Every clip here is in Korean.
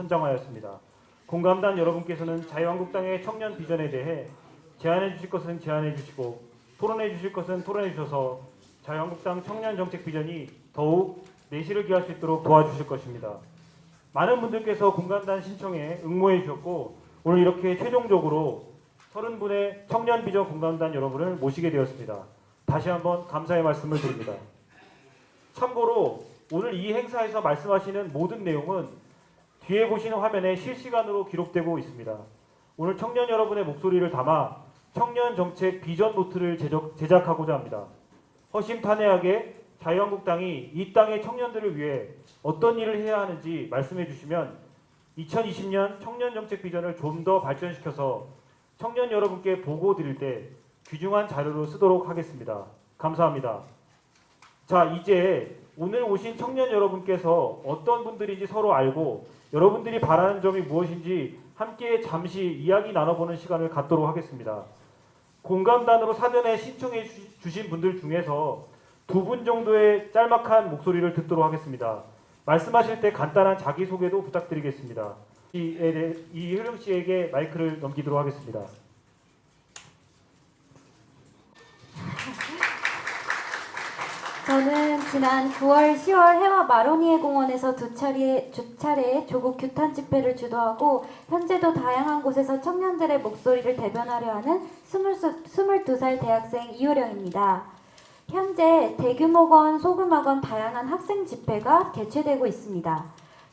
선정하였습니다. 공감단 여러분께서는 자유한국당의 청년 비전에 대해 제안해 주실 것은 제안해 주시고 토론해 주실 것은 토론해 주셔서 자유한국당 청년 정책 비전이 더욱 내실을 기할 수 있도록 도와주실 것입니다. 많은 분들께서 공감단 신청에 응모해 주셨고 오늘 이렇게 최종적으로 30분의 청년 비전 공감단 여러분을 모시게 되었습니다. 다시 한번 감사의 말씀을 드립니다. 참고로 오늘 이 행사에서 말씀하시는 모든 내용은 뒤에 보시는 화면에 실시간으로 기록되고 있습니다. 오늘 청년 여러분의 목소리를 담아 청년 정책 비전 노트를 제작하고자 합니다. 허심탄회하게 자유한국당이 이 땅의 청년들을 위해 어떤 일을 해야 하는지 말씀해 주시면 2020년 청년 정책 비전을 좀 더 발전시켜서 청년 여러분께 보고 드릴 때 귀중한 자료로 쓰도록 하겠습니다. 감사합니다. 자, 이제 오늘 오신 청년 여러분께서 어떤 분들인지 서로 알고 여러분들이 바라는 점이 무엇인지 함께 잠시 이야기 나눠보는 시간을 갖도록 하겠습니다. 공감단으로 사전에 신청해 주신 분들 중에서 2분 정도의 짤막한 목소리를 듣도록 하겠습니다. 말씀하실 때 간단한 자기소개도 부탁드리겠습니다. 이효령 씨에게 마이크를 넘기도록 하겠습니다. 저는 지난 9월, 10월 해와 마로니에 공원에서 두 차례 조국 규탄 집회를 주도하고 현재도 다양한 곳에서 청년들의 목소리를 대변하려 하는 22살 대학생 이효령입니다. 현재 대규모건 소규모건 다양한 학생 집회가 개최되고 있습니다.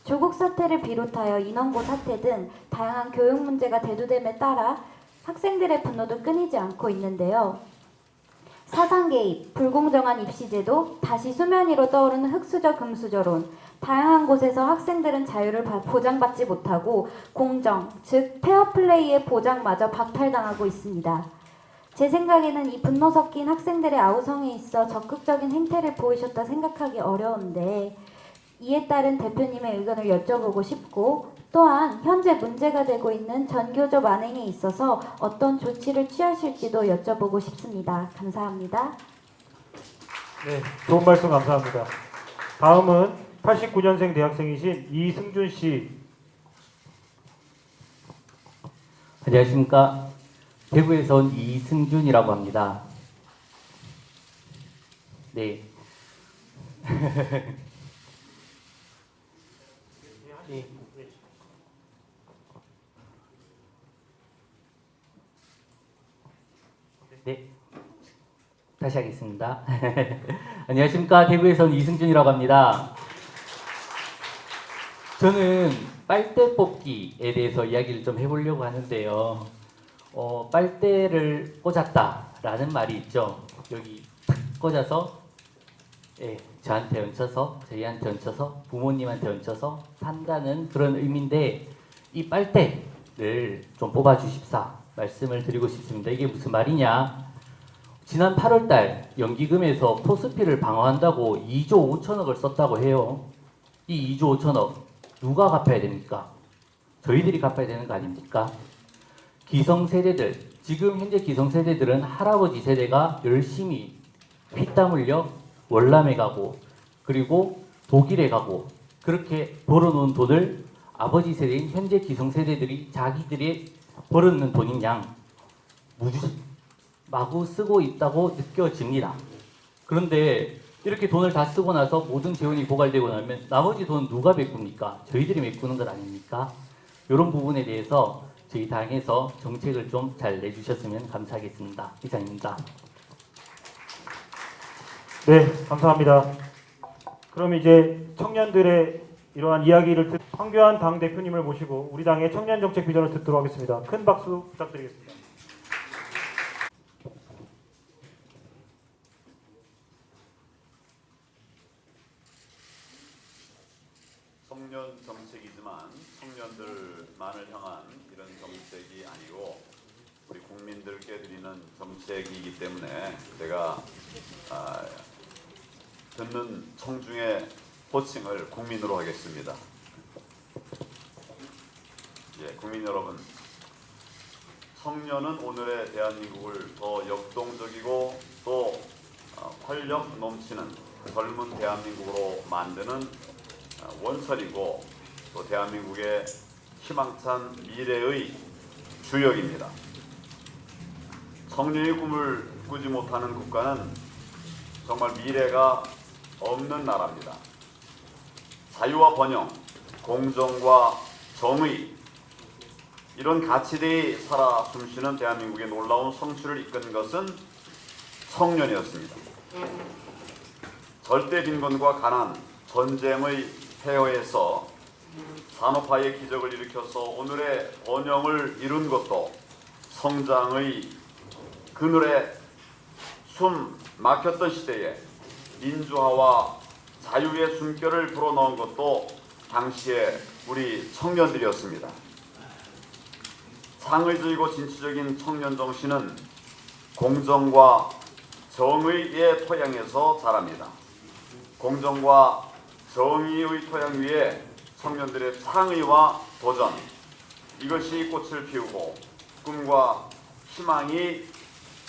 조국 사태를 비롯하여 인원고 사태 등 다양한 교육 문제가 대두됨에 따라 학생들의 분노도 끊이지 않고 있는데요. 사상 개입, 불공정한 입시제도, 다시 수면 위로 떠오르는 흑수저 금수저론, 다양한 곳에서 학생들은 자유를 보장받지 못하고 공정, 즉 페어플레이의 보장마저 박탈당하고 있습니다. 제 생각에는 이 분노 섞인 학생들의 아우성에 있어 적극적인 행태를 보이셨다 생각하기 어려운데 이에 따른 대표님의 의견을 여쭤보고 싶고 또한 현재 문제가 되고 있는 전교조 만행에 있어서 어떤 조치를 취하실지도 여쭤보고 싶습니다. 감사합니다. 네, 좋은 말씀 감사합니다. 다음은 89년생 대학생이신 이승준 씨. 안녕하십니까. 대구에서 온 이승준이라고 합니다. 네. 네. 다시 하겠습니다. 안녕하십니까. 대구에서 온 이승준이라고 합니다. 저는 빨대 뽑기에 대해서 이야기를 좀 해보려고 하는데요. 빨대를 꽂았다라는 말이 있죠. 여기 탁 꽂아서 저한테 얹혀서 저희한테 얹혀서 부모님한테 얹혀서 산다는 그런 의미인데 이 빨대를 좀 뽑아주십사 말씀을 드리고 싶습니다. 이게 무슨 말이냐? 지난 8월달 연기금에서 포스피를 방어한다고 2조 5천억을 썼다고 해요. 이 2조 5천억 누가 갚아야 됩니까? 저희들이 갚아야 되는 거 아닙니까? 기성세대들, 지금 현재 기성세대들은 할아버지 세대가 열심히 피땀 흘려 월남에 가고 그리고 독일에 가고 그렇게 벌어놓은 돈을 아버지 세대인 현재 기성세대들이 자기들이 벌어놓는 돈인 양 마구 쓰고 있다고 느껴집니다. 그런데 이렇게 돈을 다 쓰고 나서 모든 재원이 고갈되고 나면 나머지 돈 누가 메꿉니까? 저희들이 메꾸는 것 아닙니까? 이런 부분에 대해서 저희 당에서 정책을 좀 잘 내주셨으면 감사하겠습니다. 이상입니다. 네, 감사합니다. 그럼 이제 청년들의 이러한 이야기를 듣 황교안 당대표님을 모시고 우리 당의 청년 정책 비전을 듣도록 하겠습니다. 큰 박수 부탁드리겠습니다. 청년 정책이지만 청년들만을 향한 이런 정책이 아니고 우리 국민들께 드리는 정책이기 때문에 제가 듣는 청중의 호칭을 국민으로 하겠습니다. 국민 여러분, 청년은 오늘의 대한민국을 더 역동적이고 또 활력 넘치는 젊은 대한민국으로 만드는 원천이고 또 대한민국의 희망찬 미래의 주역입니다. 청년이 꿈을 꾸지 못하는 국가는 정말 미래가 없는 나라입니다. 자유와 번영, 공정과 정의, 이런 가치들이 살아 숨쉬는 대한민국의 놀라운 성취를 이끈 것은 청년이었습니다. 절대 빈곤과 가난, 전쟁의 폐허에서 산업화의 기적을 일으켜서 오늘의 번영을 이룬 것도, 성장의 그늘에 숨 막혔던 시대에 민주화와 자유의 숨결을 불어넣은 것도 당시에 우리 청년들이었습니다. 창의적이고 진취적인 청년 정신은 공정과 정의의 토양에서 자랍니다. 공정과 정의의 토양 위에 청년들의 창의와 도전, 이것이 꽃을 피우고 꿈과 희망이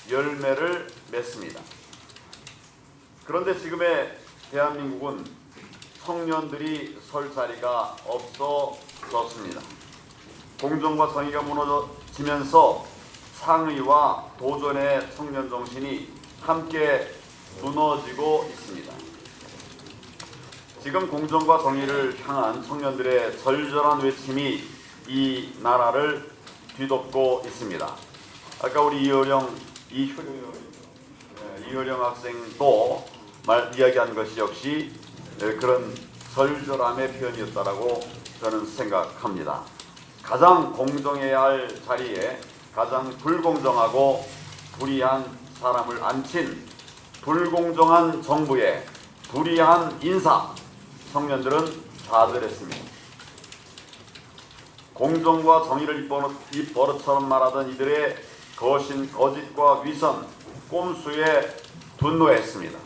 열매를 맺습니다. 그런데 지금의 대한민국은 청년들이 설 자리가 없어졌습니다. 공정과 정의가 무너지면서 상의와 도전의 청년 정신이 함께 무너지고 있습니다. 지금 공정과 정의를 향한 청년들의 절절한 외침이 이 나라를 뒤덮고 있습니다. 아까 우리 이효령 학생도 이야기한 것이 역시 그런 절절함의 표현이었다라고 저는 생각합니다. 가장 공정해야 할 자리에 가장 불공정하고 불의한 사람을 앉힌 불공정한 정부의 불의한 인사, 청년들은 좌절했습니다. 공정과 정의를 입버릇처럼 말하던 이들의 거짓과 위선, 꼼수에 분노했습니다.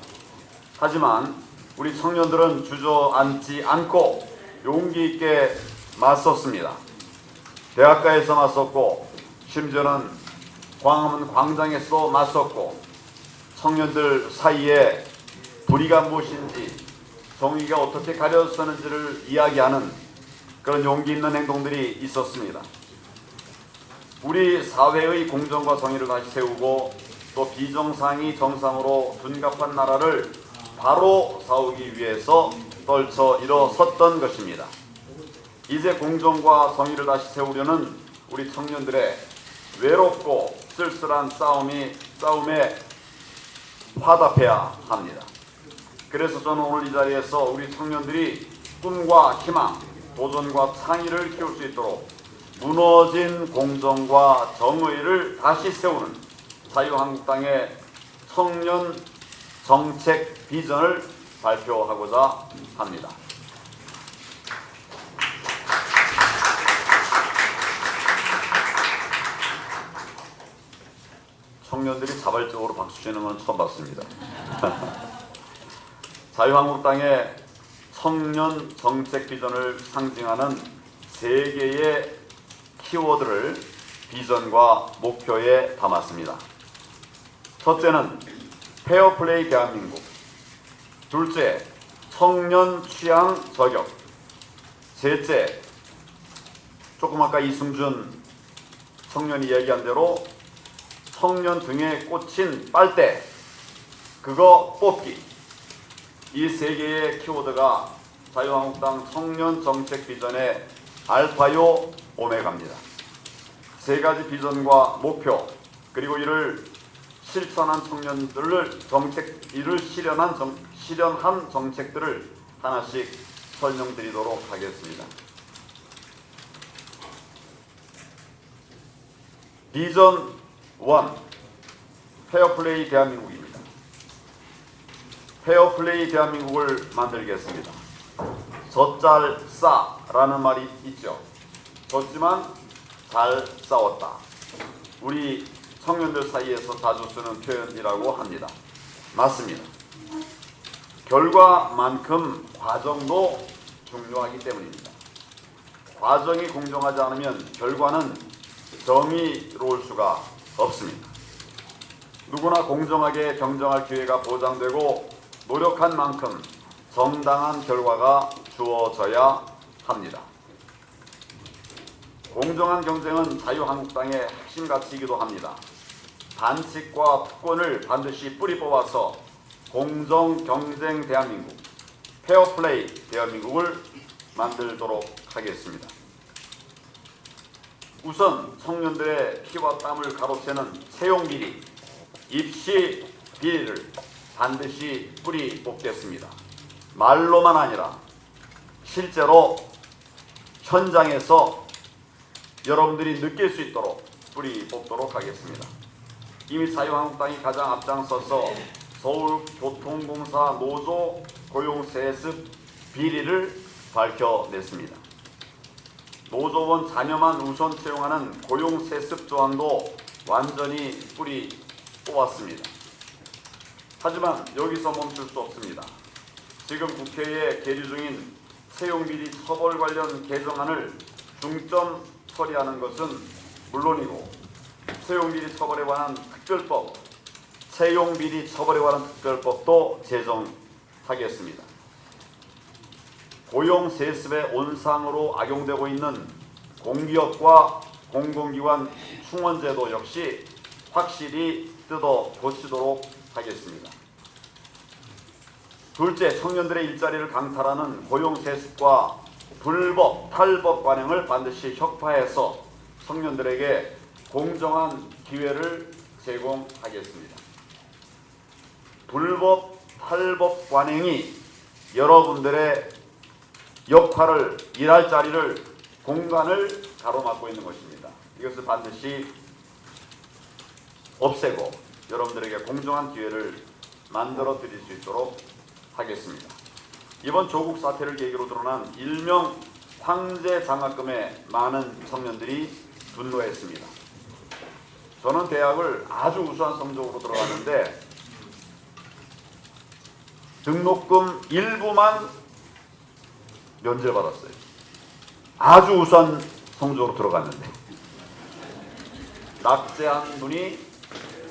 하지만 우리 청년들은 주저앉지 않고 용기 있게 맞섰습니다. 대학가에서 맞섰고, 심지어는 광화문 광장에서 맞섰고, 청년들 사이에 불의가 무엇인지, 정의가 어떻게 가려졌는지를 이야기하는 그런 용기 있는 행동들이 있었습니다. 우리 사회의 공정과 정의를 다시 세우고 또 비정상이 정상으로 둔갑한 나라를 바로 세우기 위해서 떨쳐 일어섰던 것입니다. 이제 공정과 정의를 다시 세우려는 우리 청년들의 외롭고 쓸쓸한 싸움에 화답해야 합니다. 그래서 저는 오늘 이 자리에서 우리 청년들이 꿈과 희망, 도전과 창의를 키울 수 있도록 무너진 공정과 정의를 다시 세우는 자유한국당의 청년 정책 비전을 발표하고자 합니다. 청년들이 자발적으로 박수 치는 건 처음 봤습니다. 자유한국당의 청년 정책 비전을 상징하는 3개의 키워드를 비전과 목표에 담았습니다. 첫째는 페어플레이 대한민국, 둘째 청년 취향 저격, 셋째 조금 아까 이승준 청년이 얘기한 대로 청년 등에 꽂힌 빨대 그거 뽑기. 이 3개의 키워드가 자유한국당 청년 정책 비전의 알파요 오메가입니다. 3가지 비전과 목표, 그리고 이를 실천한 청년들을 실현한 정책들을 하나씩 설명드리도록 하겠습니다. 비전 1, 페어플레이 대한민국입니다. 페어플레이 대한민국을 만들겠습니다. 젖잘 싸라는 말이 있죠. 졌지만 잘 싸웠다. 우리 청년들 사이에서 자주 쓰는 표현이라고 합니다. 맞습니다. 결과만큼 과정도 중요하기 때문입니다. 과정이 공정하지 않으면 결과는 정의로울 수가 없습니다. 누구나 공정하게 경쟁할 기회가 보장되고 노력한 만큼 정당한 결과가 주어져야 합니다. 공정한 경쟁은 자유한국당의 핵심 가치이기도 합니다. 반칙과 특권을 반드시 뿌리 뽑아서 공정 경쟁 대한민국, 페어플레이 대한민국을 만들도록 하겠습니다. 우선 청년들의 피와 땀을 가로채는 채용비리, 입시 비리를 반드시 뿌리 뽑겠습니다. 말로만 아니라 실제로 현장에서 여러분들이 느낄 수 있도록 뿌리 뽑도록 하겠습니다. 이미 자유한국당이 가장 앞장서서 서울교통공사 노조 고용세습 비리를 밝혀냈습니다. 노조원 자녀만 우선 채용하는 고용세습 조항도 완전히 뿌리 뽑았습니다. 하지만 여기서 멈출 수 없습니다. 지금 국회에 계류 중인 채용비리 처벌 관련 개정안을 중점 처리하는 것은 물론이고 채용비리 처벌에 관한 특별법, 채용비리 처벌에 관한 특별법도 제정하겠습니다. 고용세습의 온상으로 악용되고 있는 공기업과 공공기관 충원제도 역시 확실히 뜯어 고치도록 하겠습니다. 둘째, 청년들의 일자리를 강탈하는 고용세습과 불법, 탈법 관행을 반드시 혁파해서 청년들에게 공정한 기회를 제공하겠습니다. 불법, 탈법 관행이 여러분들의 역할을, 일할 자리를, 공간을 가로막고 있는 것입니다. 이것을 반드시 없애고 여러분들에게 공정한 기회를 만들어 드릴 수 있도록 하겠습니다. 이번 조국 사태를 계기로 드러난 일명 황제 장학금에 많은 청년들이 분노했습니다. 저는 대학을 아주 우수한 성적으로 들어갔는데 등록금 일부만 면제받았어요. 아주 우수한 성적으로 들어갔는데 낙제한 분이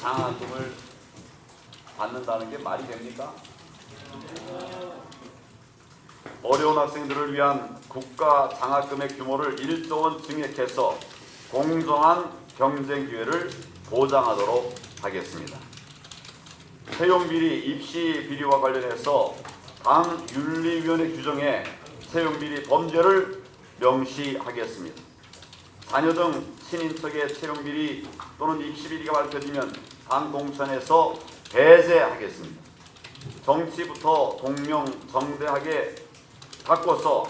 장학금을 받는다는 게 말이 됩니까? 어려운 학생들을 위한 국가 장학금의 규모를 1조 원 증액해서 공정한 경쟁 기회를 보장하도록 하겠습니다. 채용비리, 입시 비리와 관련해서 당 윤리위원회 규정에 채용비리 범죄를 명시하겠습니다. 자녀 등 친인척의 채용비리 또는 입시비리가 밝혀지면 당 공천에서 배제하겠습니다. 정치부터 동명정대하게 바꿔서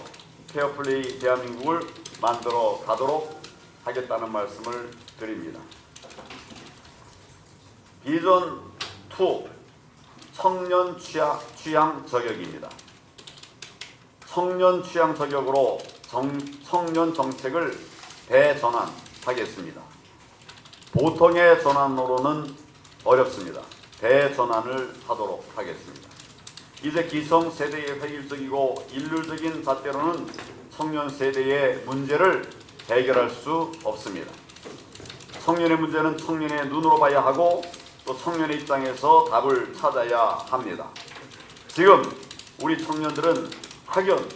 페어플레이 대한민국을 만들어 가도록 하겠다는 말씀을 드립니다. 비전 2 청년 취향 저격입니다. 청년 취향 저격으로 청년 정책을 대전환하겠습니다. 보통의 전환으로는 어렵습니다. 대전환을 하도록 하겠습니다. 이제 기성세대의 획일적이고 일률적인 잣대로는 청년 세대의 문제를 해결할 수 없습니다. 청년의 문제는 청년의 눈으로 봐야 하고 또 청년의 입장에서 답을 찾아야 합니다. 지금 우리 청년들은 학연,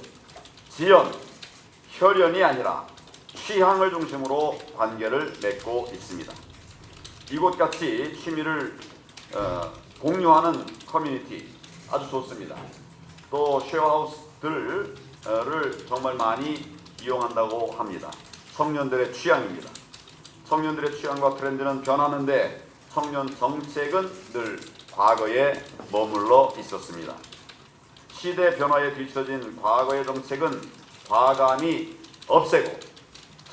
지연, 혈연이 아니라 취향을 중심으로 관계를 맺고 있습니다. 이곳같이 취미를 공유하는 커뮤니티 아주 좋습니다. 또 쉐어하우스들을 정말 많이 이용한다고 합니다. 청년들의 취향입니다. 청년들의 취향과 트렌드는 변하는데 청년 정책은 늘 과거에 머물러 있었습니다. 시대 변화에 뒤처진 과거의 정책은 과감히 없애고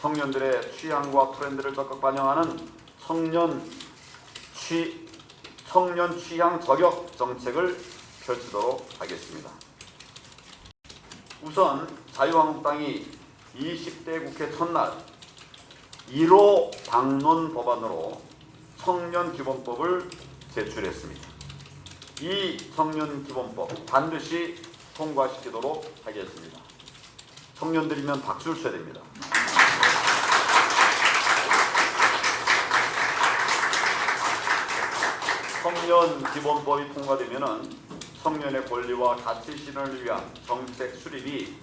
청년들의 취향과 트렌드를 적극 반영하는 청년 취향 저격 정책을 펼치도록 하겠습니다. 우선 자유한국당이 20대 국회 첫날 1호 당론 법안으로 청년기본법을 제출했습니다. 이 청년기본법 반드시 통과시키도록 하겠습니다. 청년들이면 박수를 쳐야 됩니다. 청년기본법이 통과되면 청년의 권리와 가치 실현을 위한 정책 수립이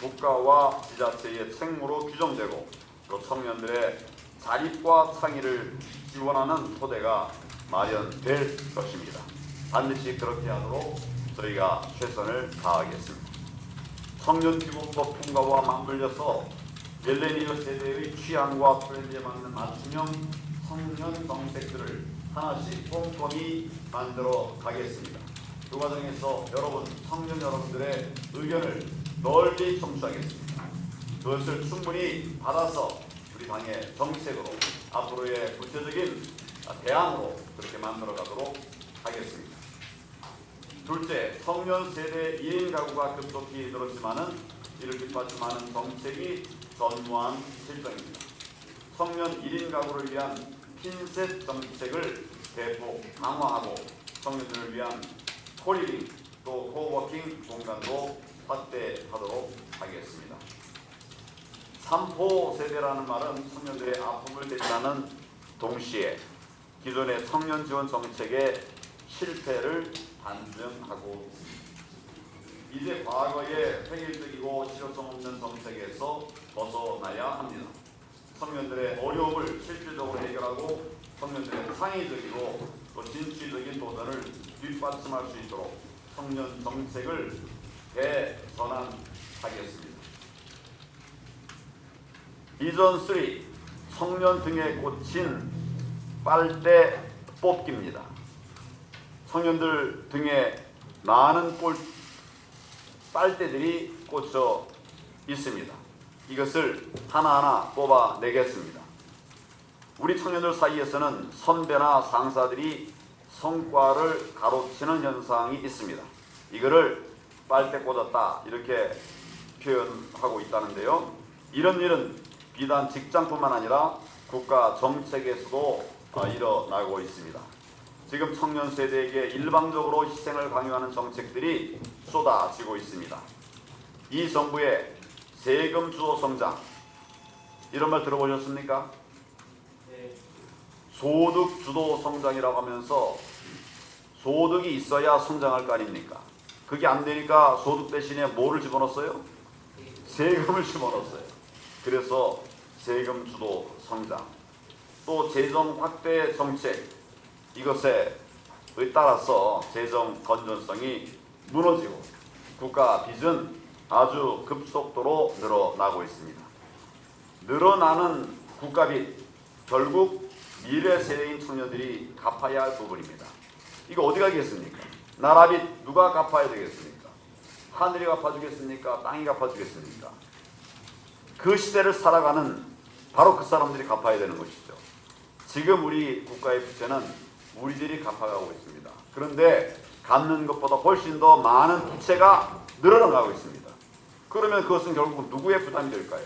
국가와 지자체의 책무로 규정되고 또 청년 청년들의 자립과 창의를 지원하는 토대가 마련될 것입니다. 반드시 그렇게 하도록 저희가 최선을 다하겠습니다. 청년기본법 통과와 맞물려서 밀레니얼 세대의 취향과 트렌드에 맞는 맞춤형 청년 정책들을 하나씩 꼼꼼히 만들어 가겠습니다. 그 과정에서 청년 여러분들의 의견을 널리 청취하겠습니다. 그것을 충분히 받아서 우리 당의 정책으로 앞으로의 구체적인 대안으로 그렇게 만들어 가도록 하겠습니다. 둘째, 청년 세대 1인 가구가 급속히 늘었지만은 이를 뒷받침하는 정책이 전무한 실정입니다. 청년 1인 가구를 위한 핀셋 정책을 대폭 강화하고 청년들을 위한 코리빙 또 코워킹 공간도 확대하도록 하겠습니다. 3포 세대라는 말은 청년들의 아픔을 대신하는 동시에 기존의 청년 지원 정책의 실패를 반증하고 이제 과거의 획일적이고 실효성 없는 정책에서 벗어나야 합니다. 청년들의 어려움을 실질적으로 해결하고 청년들의 창의적이고 또 진취적인 도전을 뒷받침할 수 있도록 청년 정책을 개선하겠습니다. 비전 3 청년 등에 꽂힌 빨대 뽑기입니다. 청년들 등에 많은 빨대들이 꽂혀 있습니다. 이것을 하나하나 뽑아내겠습니다. 우리 청년들 사이에서는 선배나 상사들이 성과를 가로치는 현상이 있습니다. 이거를 빨대 꽂았다 이렇게 표현하고 있다는데요. 이런 일은 비단 직장뿐만 아니라 국가 정책에서도 일어나고 있습니다. 지금 청년 세대에게 일방적으로 희생을 강요하는 정책들이 쏟아지고 있습니다. 이 정부의 세금 주도 성장 이런 말 들어보셨습니까? 네. 소득 주도 성장이라고 하면서 소득이 있어야 성장할 거 아닙니까? 그게 안 되니까 소득 대신에 뭐를 집어넣었어요? 세금을 집어넣었어요. 그래서 세금 주도 성장 또 재정 확대 정책 이것에 따라서 재정 건전성이 무너지고 국가 빚은 아주 급속도로 늘어나고 있습니다. 늘어나는 국가빚 결국 미래 세대인 청년들이 갚아야 할 부분입니다. 이거 어디 가겠습니까? 나라빚 누가 갚아야 되겠습니까? 하늘이 갚아주겠습니까? 땅이 갚아주겠습니까? 그 시대를 살아가는 바로 그 사람들이 갚아야 되는 것이죠. 지금 우리 국가의 부채는 우리들이 갚아가고 있습니다. 그런데 갚는 것보다 훨씬 더 많은 부채가 늘어나가고 있습니다. 그러면 그것은 결국 누구의 부담이 될까요?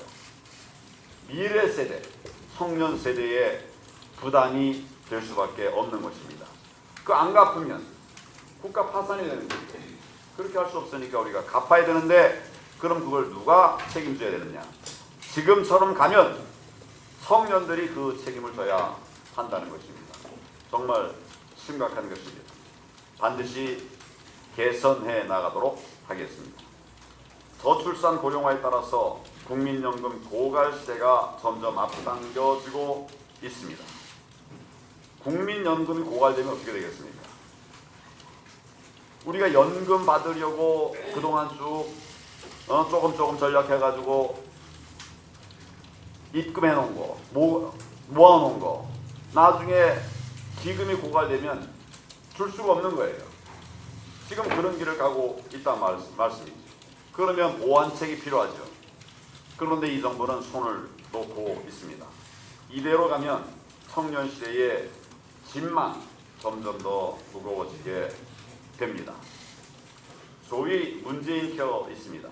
미래 세대, 청년 세대의 부담이 될 수밖에 없는 것입니다. 그 안 갚으면 국가 파산이 되는 거죠. 그렇게 할 수 없으니까 우리가 갚아야 되는데 그럼 그걸 누가 책임져야 되느냐? 지금처럼 가면 청년들이 그 책임을 져야 한다는 것입니다. 정말 심각한 것입니다. 반드시 개선해 나가도록 하겠습니다. 저출산 고령화에 따라서 국민연금 고갈 시대가 점점 앞당겨지고 있습니다. 국민연금이 고갈되면 어떻게 되겠습니까? 우리가 연금 받으려고 그동안 쭉 조금 전략해가지고 입금해 놓은 거, 모아 놓은 거 나중에 기금이 고갈되면 줄 수가 없는 거예요. 지금 그런 길을 가고 있다는 말씀이죠. 그러면 보완책이 필요하죠. 그런데 이 정부는 손을 놓고 있습니다. 이대로 가면 청년 시대의 짐만 점점 더 무거워지게 됩니다. 소위 문재인 케어 있습니다.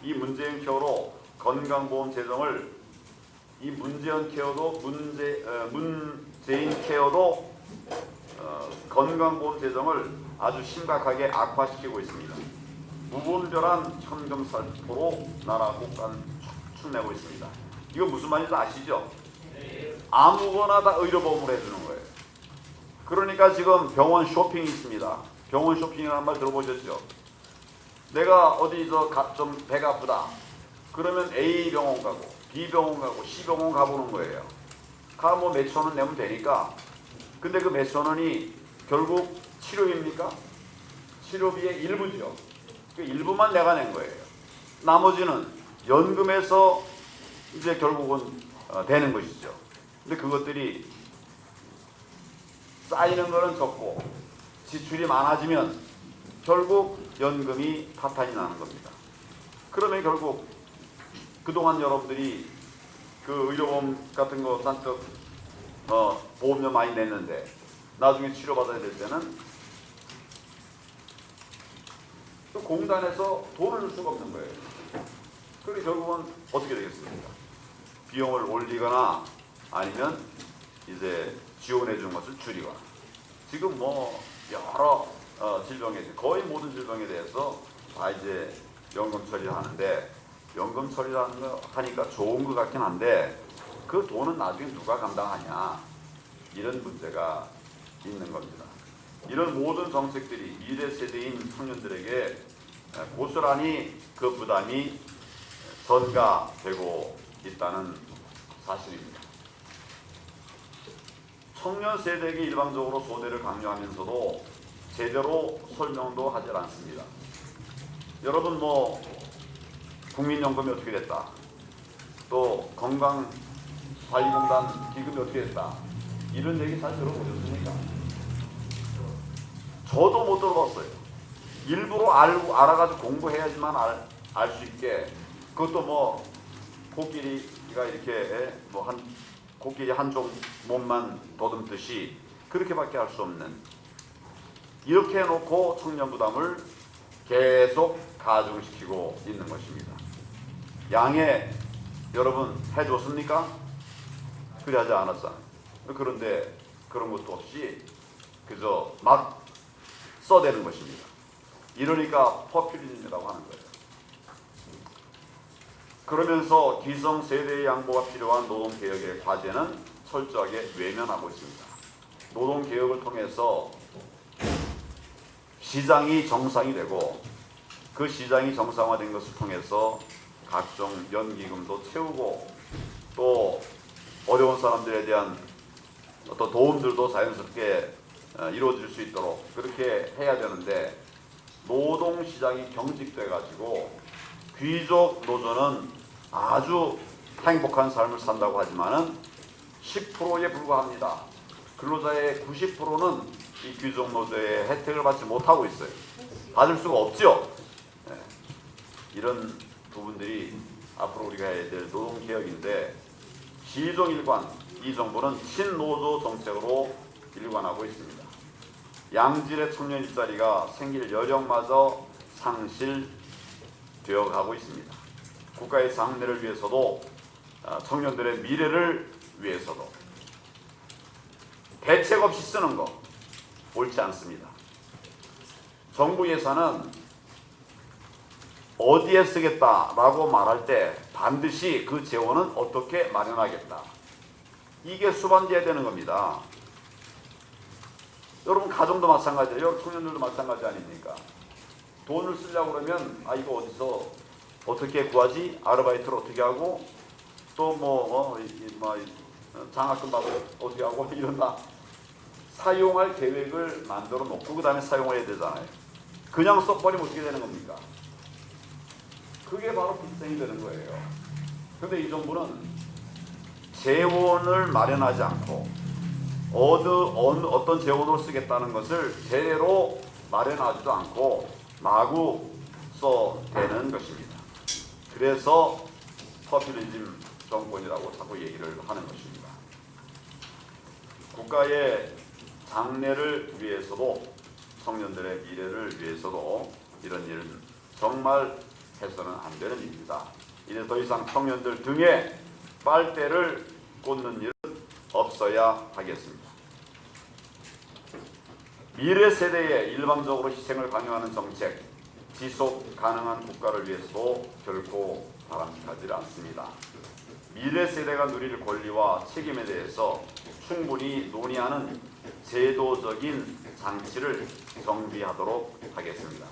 이 문재인 케어로 건강보험 재정을 이 문재인 케어도 건강보험 재정을 아주 심각하게 악화시키고 있습니다. 무분별한 현금 살포로 나라 국가는 축내고 있습니다. 이거 무슨 말인지 아시죠? 아무거나 다 의료보험을 해주는 거예요. 그러니까 지금 병원 쇼핑이 있습니다. 병원 쇼핑이라는 말 들어보셨죠? 내가 어디서 좀 배가 아프다. 그러면 A 병원 가고 B병원 가고 C병원 가보는 거예요. 가 뭐 몇천 원 내면 되니까. 근데 그 몇천 원이 결국 치료비입니까? 치료비의 일부죠. 그 일부만 내가 낸 거예요. 나머지는 연금에서 이제 결국은 되는 것이죠. 근데 그것들이 쌓이는 거는 적고 지출이 많아지면 결국 연금이 파탄이 나는 겁니다. 그러면 결국 그동안 여러분들이 그 의료보험 같은 거 잔뜩 보험료 많이 냈는데 나중에 치료받아야 될 때는 또 공단에서 돈을 줄 수가 없는 거예요. 그리고 결국은 어떻게 되겠습니까? 비용을 올리거나 아니면 이제 지원해 주는 것을 줄이거나. 지금 뭐 여러 질병에 거의 모든 질병에 대해서 다 이제 연금 처리를 하는데 연금 처리를 하는 거 하니까 좋은 것 같긴 한데 그 돈은 나중에 누가 감당하냐 이런 문제가 있는 겁니다. 이런 모든 정책들이 미래 세대인 청년들에게 고스란히 그 부담이 전가되고 있다는 사실입니다. 청년 세대에게 일방적으로 소대를 강요하면서도 제대로 설명도 하지 않습니다. 여러분 뭐 국민연금이 어떻게 됐다. 또 건강관리공단 기금이 어떻게 됐다. 이런 얘기 잘 들어보셨습니까? 저도 못 들어봤어요. 일부러 알아가지고 공부해야지만 알 수 있게. 그것도 뭐 코끼리가 이렇게 뭐 코끼리 한쪽 몸만 더듬듯이 그렇게밖에 할 수 없는, 이렇게 해놓고 청년 부담을 계속 가중시키고 있는 것입니다. 양해 여러분 해줬습니까? 그리 하지 않았잖아요. 그런데 그런 것도 없이 그저 막 써대는 것입니다. 이러니까 포퓰리즘이라고 하는 거예요. 그러면서 기성세대의 양보가 필요한 노동개혁의 과제는 철저하게 외면하고 있습니다. 노동개혁을 통해서 시장이 정상이 되고 그 시장이 정상화된 것을 통해서 각종 연기금도 채우고 또 어려운 사람들에 대한 어떤 도움들도 자연스럽게 이루어질 수 있도록 그렇게 해야 되는데, 노동시장이 경직돼 가지고 귀족 노조는 아주 행복한 삶을 산다고 하지만은 10%에 불과합니다. 근로자의 90%는 이 귀족 노조의 혜택을 받지 못하고 있어요. 받을 수가 없죠. 네. 이런 부분들이 앞으로 우리가 해야 될 노동개혁인데, 시종일관 이 정부는 친노조 정책으로 일관하고 있습니다. 양질의 청년 일자리가 생길 여력마저 상실되어 가고 있습니다. 국가의 장래를 위해서도 청년들의 미래를 위해서도 대책 없이 쓰는 거 옳지 않습니다. 정부 예산은 어디에 쓰겠다라고 말할 때 반드시 그 재원은 어떻게 마련하겠다, 이게 수반돼야 되는 겁니다. 여러분 가정도 마찬가지예요. 청년들도 마찬가지 아닙니까? 돈을 쓰려고 그러면 이거 어디서 어떻게 구하지? 아르바이트를 어떻게 하고 또 장학금 받고 어떻게 하고 이런다. 사용할 계획을 만들어 놓고 그 다음에 사용해야 되잖아요. 그냥 써버리면 어떻게 되는 겁니까? 그게 바로 빚쟁이 되는 거예요. 그런데 이 정부는 재원을 마련하지 않고 어떤 재원으로 쓰겠다는 것을 제대로 마련하지도 않고 마구 써대는 것입니다. 그래서 포퓰리즘 정권이라고 자꾸 얘기를 하는 것입니다. 국가의 장래를 위해서도 청년들의 미래를 위해서도 이런 일은 정말 해서는 안 되는 일입니다. 이제 더 이상 청년들 등에 빨대를 꽂는 일은 없어야 하겠습니다. 미래 세대에 일방적으로 희생을 강요하는 정책, 지속 가능한 국가를 위해서도 결코 바람직하지 않습니다. 미래 세대가 누릴 권리와 책임에 대해서 충분히 논의하는 제도적인 장치를 정비하도록 하겠습니다.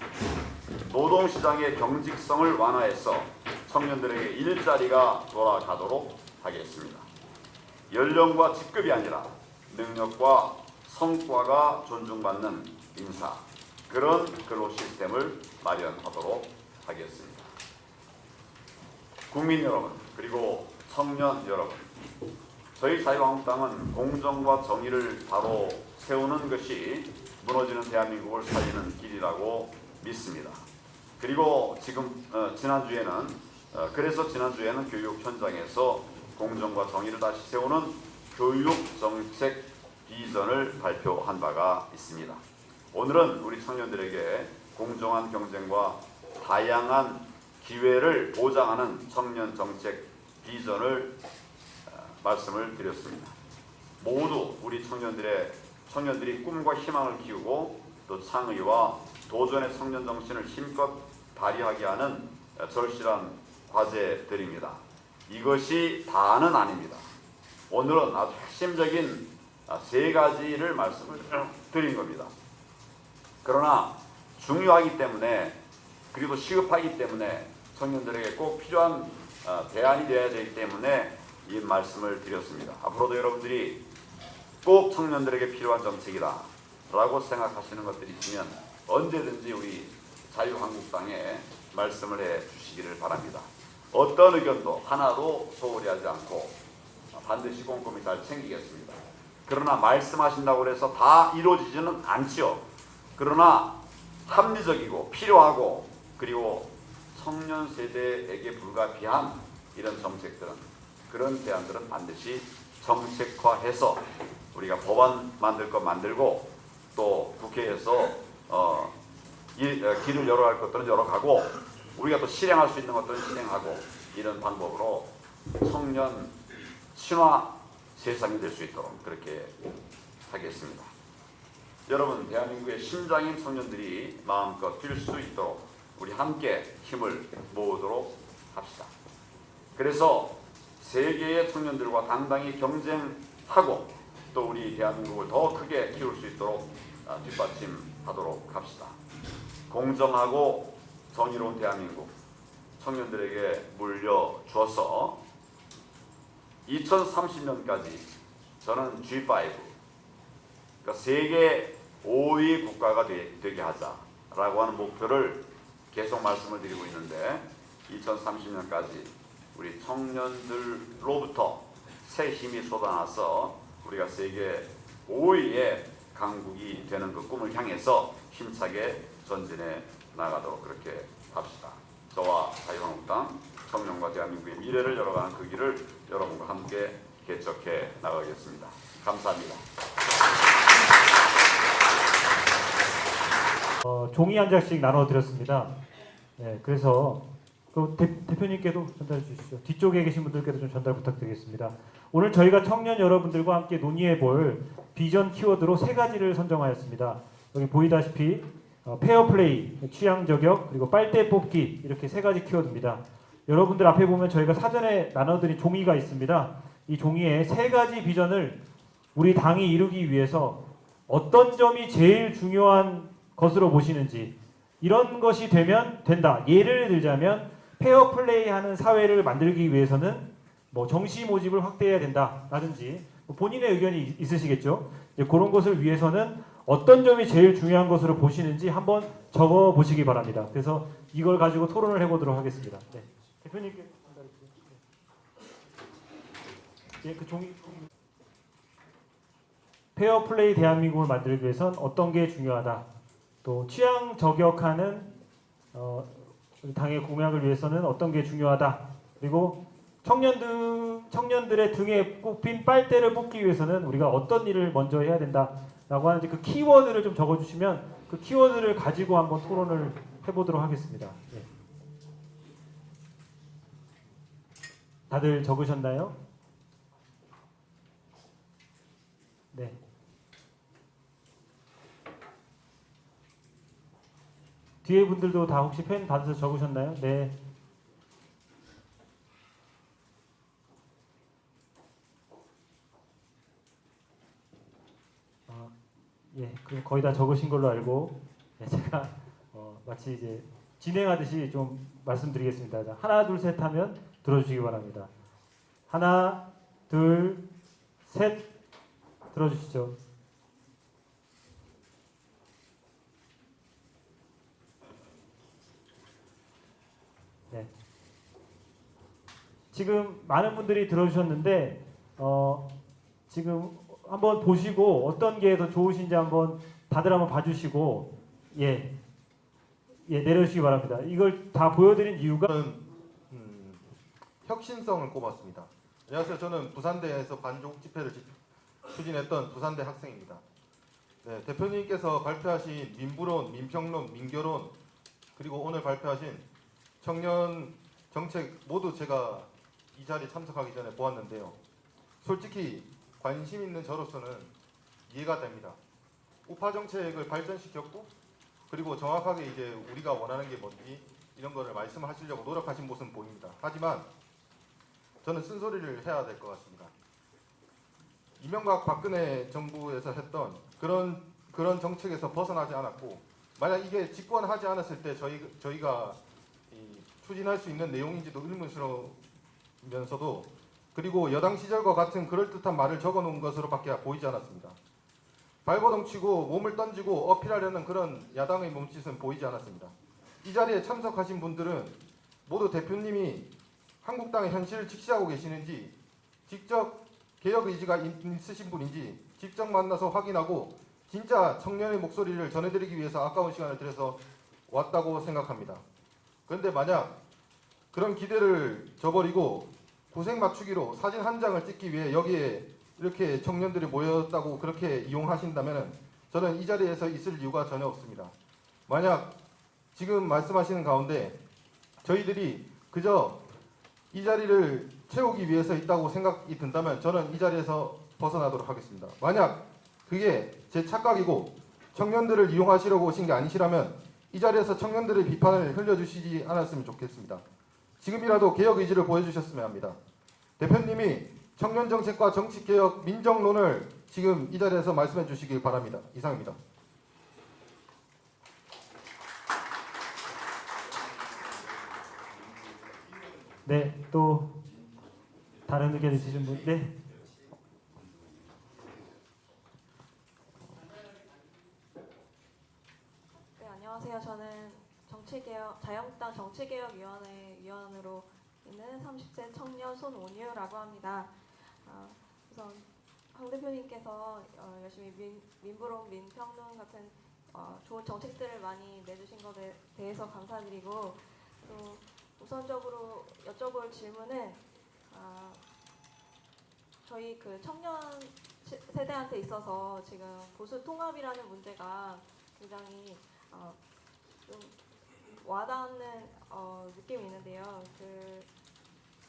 노동시장의 경직성을 완화해서 청년들에게 일자리가 돌아가도록 하겠습니다. 연령과 직급이 아니라 능력과 성과가 존중받는 인사, 그런 근로 시스템을 마련하도록 하겠습니다. 국민 여러분, 그리고 청년 여러분, 저희 자유한국당은 공정과 정의를 바로 세우는 것이 무너지는 대한민국을 살리는 길이라고 믿습니다. 그리고 그래서 지난주에는 교육 현장에서 공정과 정의를 다시 세우는 교육 정책 비전을 발표한 바가 있습니다. 오늘은 우리 청년들에게 공정한 경쟁과 다양한 기회를 보장하는 청년 정책 비전을 말씀을 드렸습니다. 모두 우리 청년들이 꿈과 희망을 키우고 또 창의와 도전의 청년 정신을 힘껏 발휘하게 하는 절실한 과제들입니다. 이것이 다는 아닙니다. 오늘은 아주 핵심적인 세 가지를 말씀을 드린 겁니다. 그러나 중요하기 때문에, 그리고 시급하기 때문에, 청년들에게 꼭 필요한 대안이 되어야 되기 때문에 이 말씀을 드렸습니다. 앞으로도 여러분들이 꼭 청년들에게 필요한 정책이다 라고 생각하시는 것들이 있으면 언제든지 우리 자유한국당에 말씀을 해 주시기를 바랍니다. 어떤 의견도 하나도 소홀히 하지 않고 반드시 꼼꼼히 잘 챙기겠습니다. 그러나 말씀하신다고 해서 다 이루어지지는 않지요. 그러나 합리적이고 필요하고 그리고 청년 세대에게 불가피한 이런 정책들은, 그런 대안들은 반드시 정책화해서 우리가 법안 만들 것 만들고 또 국회에서 길을 열어갈 것들은 열어가고 우리가 또 실행할 수 있는 것들은 실행하고, 이런 방법으로 청년 친화 세상이 될 수 있도록 그렇게 하겠습니다. 여러분, 대한민국의 심장인 청년들이 마음껏 뛸 수 있도록 우리 함께 힘을 모으도록 합시다. 그래서 세계의 청년들과 당당히 경쟁하고 또 우리 대한민국을 더 크게 키울 수 있도록 뒷받침하도록 합시다. 공정하고 정의로운 대한민국 청년들에게 물려줘서 2030년까지 저는 G5, 그러니까 세계 5위 국가가 되게 하자라고 하는 목표를 계속 말씀을 드리고 있는데, 2030년까지 우리 청년들로부터 새 힘이 쏟아나서 우리가 세계 5위의 강국이 되는 그 꿈을 향해서 힘차게 전진해 나가도록 그렇게 합시다. 저와 자유한국당 청년과 대한민국의 미래를 열어가는 그 길을 여러분과 함께 개척해 나가겠습니다. 감사합니다. 종이 한 장씩 나눠드렸습니다. 네, 그래서 그 대표님께도 전달해 주시죠. 뒤쪽에 계신 분들께도 좀 전달 부탁드리겠습니다. 오늘 저희가 청년 여러분들과 함께 논의해 볼 비전 키워드로 세 가지를 선정하였습니다. 여기 보이다시피 페어플레이, 취향 저격, 그리고 빨대 뽑기, 이렇게 세 가지 키워드입니다. 여러분들 앞에 보면 저희가 사전에 나눠드린 종이가 있습니다. 이 종이에 세 가지 비전을 우리 당이 이루기 위해서 어떤 점이 제일 중요한 것으로 보시는지, 이런 것이 되면 된다. 예를 들자면 페어플레이하는 사회를 만들기 위해서는 뭐 정시 모집을 확대해야 된다라든지, 본인의 의견이 있으시겠죠. 이제 그런 것을 위해서는 어떤 점이 제일 중요한 것으로 보시는지 한번 적어 보시기 바랍니다. 그래서 이걸 가지고 토론을 해보도록 하겠습니다. 네. 대표님께 전달해 주세요. 예, 그 종이. 페어플레이 대한민국을 만들기 위해선 어떤 게 중요하다. 또 취향 저격하는 당의 공약을 위해서는 어떤 게 중요하다. 그리고 청년들의 등에 꼽힌 빨대를 뽑기 위해서는 우리가 어떤 일을 먼저 해야 된다라고 하는지 그 키워드를 좀 적어주시면 그 키워드를 가지고 한번 토론을 해보도록 하겠습니다. 네. 다들 적으셨나요? 네. 뒤에 분들도 다 혹시 펜 받아서 적으셨나요? 네. 예, 그럼 거의 다 적으신 걸로 알고, 네, 제가 마치 이제 진행하듯이 좀 말씀드리겠습니다. 자, 하나 둘 셋 하면 들어주시기 바랍니다. 하나 둘 셋 들어주시죠. 네. 지금 많은 분들이 들어주셨는데 지금 한번 보시고 어떤 게 더 좋으신지 한번 다들 한번 봐주시고 예 내려주시기 바랍니다. 이걸 다 보여드린 이유가 저는 혁신성을 꼽았습니다. 안녕하세요. 저는 부산대에서 반조국 집회를 추진했던 부산대 학생입니다. 네, 대표님께서 발표하신 민부론, 민평론, 민교론 그리고 오늘 발표하신 청년 정책 모두 제가 이 자리에 참석하기 전에 보았는데요. 솔직히 관심 있는 저로서는 이해가 됩니다. 우파 정책을 발전시켰고 그리고 정확하게 이제 우리가 원하는 게 뭔지 이런 거를 말씀하시려고 노력하신 모습은 보입니다. 하지만 저는 쓴소리를 해야 될 것 같습니다. 이명박 박근혜 정부에서 했던 그런 정책에서 벗어나지 않았고 만약 이게 집권하지 않았을 때 저희가 추진할 수 있는 내용인지도 의문스러우면서도 그리고 여당 시절과 같은 그럴듯한 말을 적어놓은 것으로밖에 보이지 않았습니다. 발버둥 치고 몸을 던지고 어필하려는 그런 야당의 몸짓은 보이지 않았습니다. 이 자리에 참석하신 분들은 모두 대표님이 한국당의 현실을 직시하고 계시는지 직접 개혁 의지가 있으신 분인지 직접 만나서 확인하고 진짜 청년의 목소리를 전해드리기 위해서 아까운 시간을 들여서 왔다고 생각합니다. 그런데 만약 그런 기대를 저버리고 고생 맞추기로 사진 한 장을 찍기 위해 여기에 이렇게 청년들이 모였다고 그렇게 이용하신다면 저는 이 자리에서 있을 이유가 전혀 없습니다. 만약 지금 말씀하시는 가운데 저희들이 그저 이 자리를 채우기 위해서 있다고 생각이 든다면 저는 이 자리에서 벗어나도록 하겠습니다. 만약 그게 제 착각이고 청년들을 이용하시려고 오신 게 아니시라면 이 자리에서 청년들의 비판을 흘려주시지 않았으면 좋겠습니다. 지금이라도 개혁 의지를 보여주셨으면 합니다. 대표님이 청년 정책과 정치 개혁 민정론을 지금 이 자리에서 말씀해 주시길 바랍니다. 이상입니다. 네, 또 다른 의견 있으신 분? 네. 네, 안녕하세요. 저는 자유한국당 정치개혁위원회 위원으로 있는 30세 청년 손온유라고 합니다. 우선 황 대표님께서 열심히 민부론, 민평론 같은 좋은 정책들을 많이 내주신 것에 대해서 감사드리고 또 우선적으로 여쭤볼 질문은 저희 그 청년 세대한테 있어서 지금 보수 통합이라는 문제가 굉장히 좀 와닿는 느낌이 있는데요.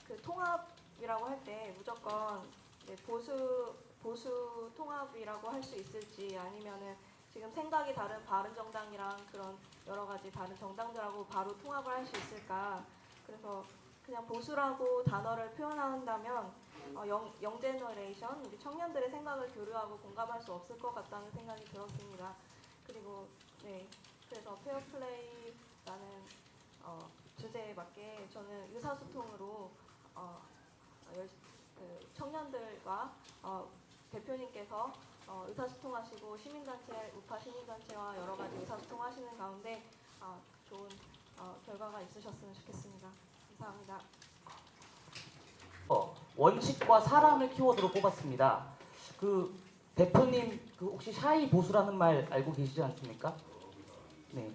그 통합이라고 할 때 무조건 보수 통합이라고 할 수 있을지 아니면은 지금 생각이 다른 바른정당이랑 그런 여러 가지 다른 정당들하고 바로 통합을 할 수 있을까? 그래서 그냥 보수라고 단어를 표현한다면 영제너레이션 우리 청년들의 생각을 교류하고 공감할 수 없을 것 같다는 생각이 들었습니다. 그리고 네, 그래서 페어플레이라는 주제에 맞게 저는 의사소통으로 청년들과 대표님께서 의사소통하시고 우파 시민단체와 여러 가지 의사소통하시는 가운데 좋은 결과가 있으셨으면 좋겠습니다. 감사합니다. 원칙과 사람을 키워드로 뽑았습니다. 그 대표님 혹시 샤이 보수라는 말 알고 계시지 않습니까? 네.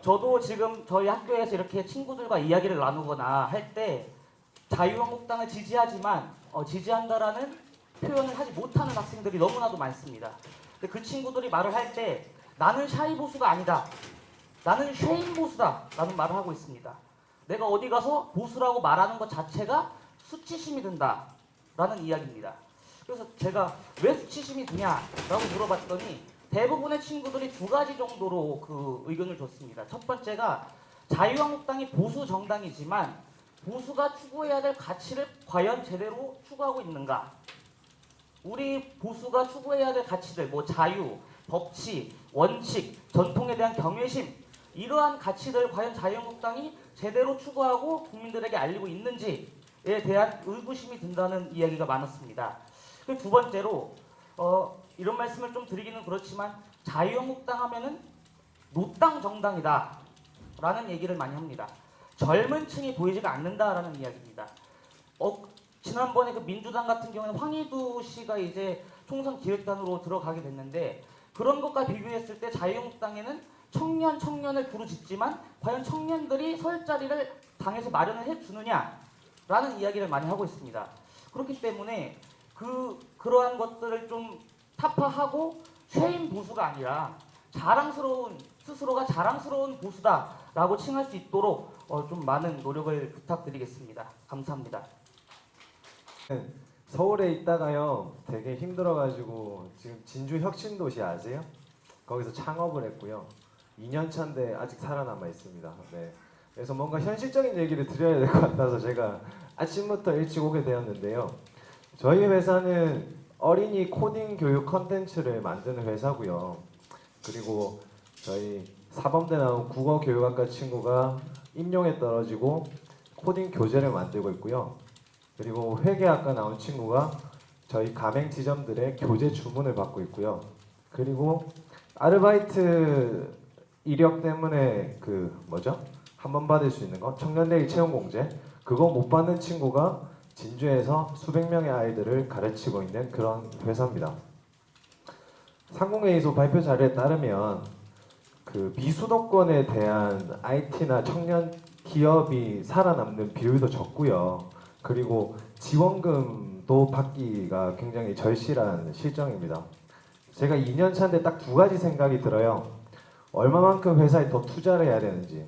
저도 지금 저희 학교에서 이렇게 친구들과 이야기를 나누거나 할 때 자유한국당을 지지하지만 지지한다라는 표현을 하지 못하는 학생들이 너무나도 많습니다. 근데 그 친구들이 말을 할 때 나는 샤이 보수가 아니다. 나는 쉐인 보수다. 라는 말을 하고 있습니다. 내가 어디 가서 보수라고 말하는 것 자체가 수치심이 든다. 라는 이야기입니다. 그래서 제가 왜 수치심이 드냐라고 물어봤더니 대부분의 친구들이 두 가지 정도로 그 의견을 줬습니다. 첫 번째가 자유한국당이 보수 정당이지만 보수가 추구해야 될 가치를 과연 제대로 추구하고 있는가? 우리 보수가 추구해야 될 가치들, 뭐 자유, 법치, 원칙, 전통에 대한 경외심, 이러한 가치들 과연 자유한국당이 제대로 추구하고 국민들에게 알리고 있는지에 대한 의구심이 든다는 이야기가 많았습니다. 그리고 두 번째로 이런 말씀을 좀 드리기는 그렇지만 자유한국당 하면은 노땅 정당이다 라는 얘기를 많이 합니다. 젊은 층이 보이지가 않는다라는 이야기입니다. 지난번에 그 민주당 같은 경우는 황희두 씨가 이제 총선 기획단으로 들어가게 됐는데 그런 것과 비교했을 때 자유한국당에는 청년을 부르짖지만 과연 청년들이 설 자리를 당에서 마련을 해주느냐라는 이야기를 많이 하고 있습니다. 그렇기 때문에 그러한 것들을 좀 타파하고 쉐임 보수가 아니라 스스로가 자랑스러운 보수다라고 칭할 수 있도록 좀 많은 노력을 부탁드리겠습니다. 감사합니다. 서울에 있다가요 되게 힘들어가지고 지금 진주 혁신도시 아세요? 거기서 창업을 했고요. 2년 차인데 아직 살아남아 있습니다. 네. 그래서 뭔가 현실적인 얘기를 드려야 될 것 같아서 제가 아침부터 일찍 오게 되었는데요. 저희 회사는 어린이 코딩 교육 컨텐츠를 만드는 회사고요. 그리고 저희 사범대 나온 국어교육학과 친구가 임용에 떨어지고 코딩 교재를 만들고 있고요. 그리고 회계학과 나온 친구가 저희 가맹 지점들의 교재 주문을 받고 있고요. 그리고 아르바이트 이력 때문에 한 번 받을 수 있는 거 청년대리 채용공제 그거 못 받는 친구가 진주에서 수백 명의 아이들을 가르치고 있는 그런 회사입니다. 상공회의소 발표 자료에 따르면 그 미수도권에 대한 IT나 청년 기업이 살아남는 비율도 적고요. 그리고 지원금도 받기가 굉장히 절실한 실정입니다. 제가 2년 차인데 딱 두 가지 생각이 들어요. 얼마만큼 회사에 더 투자를 해야 되는지,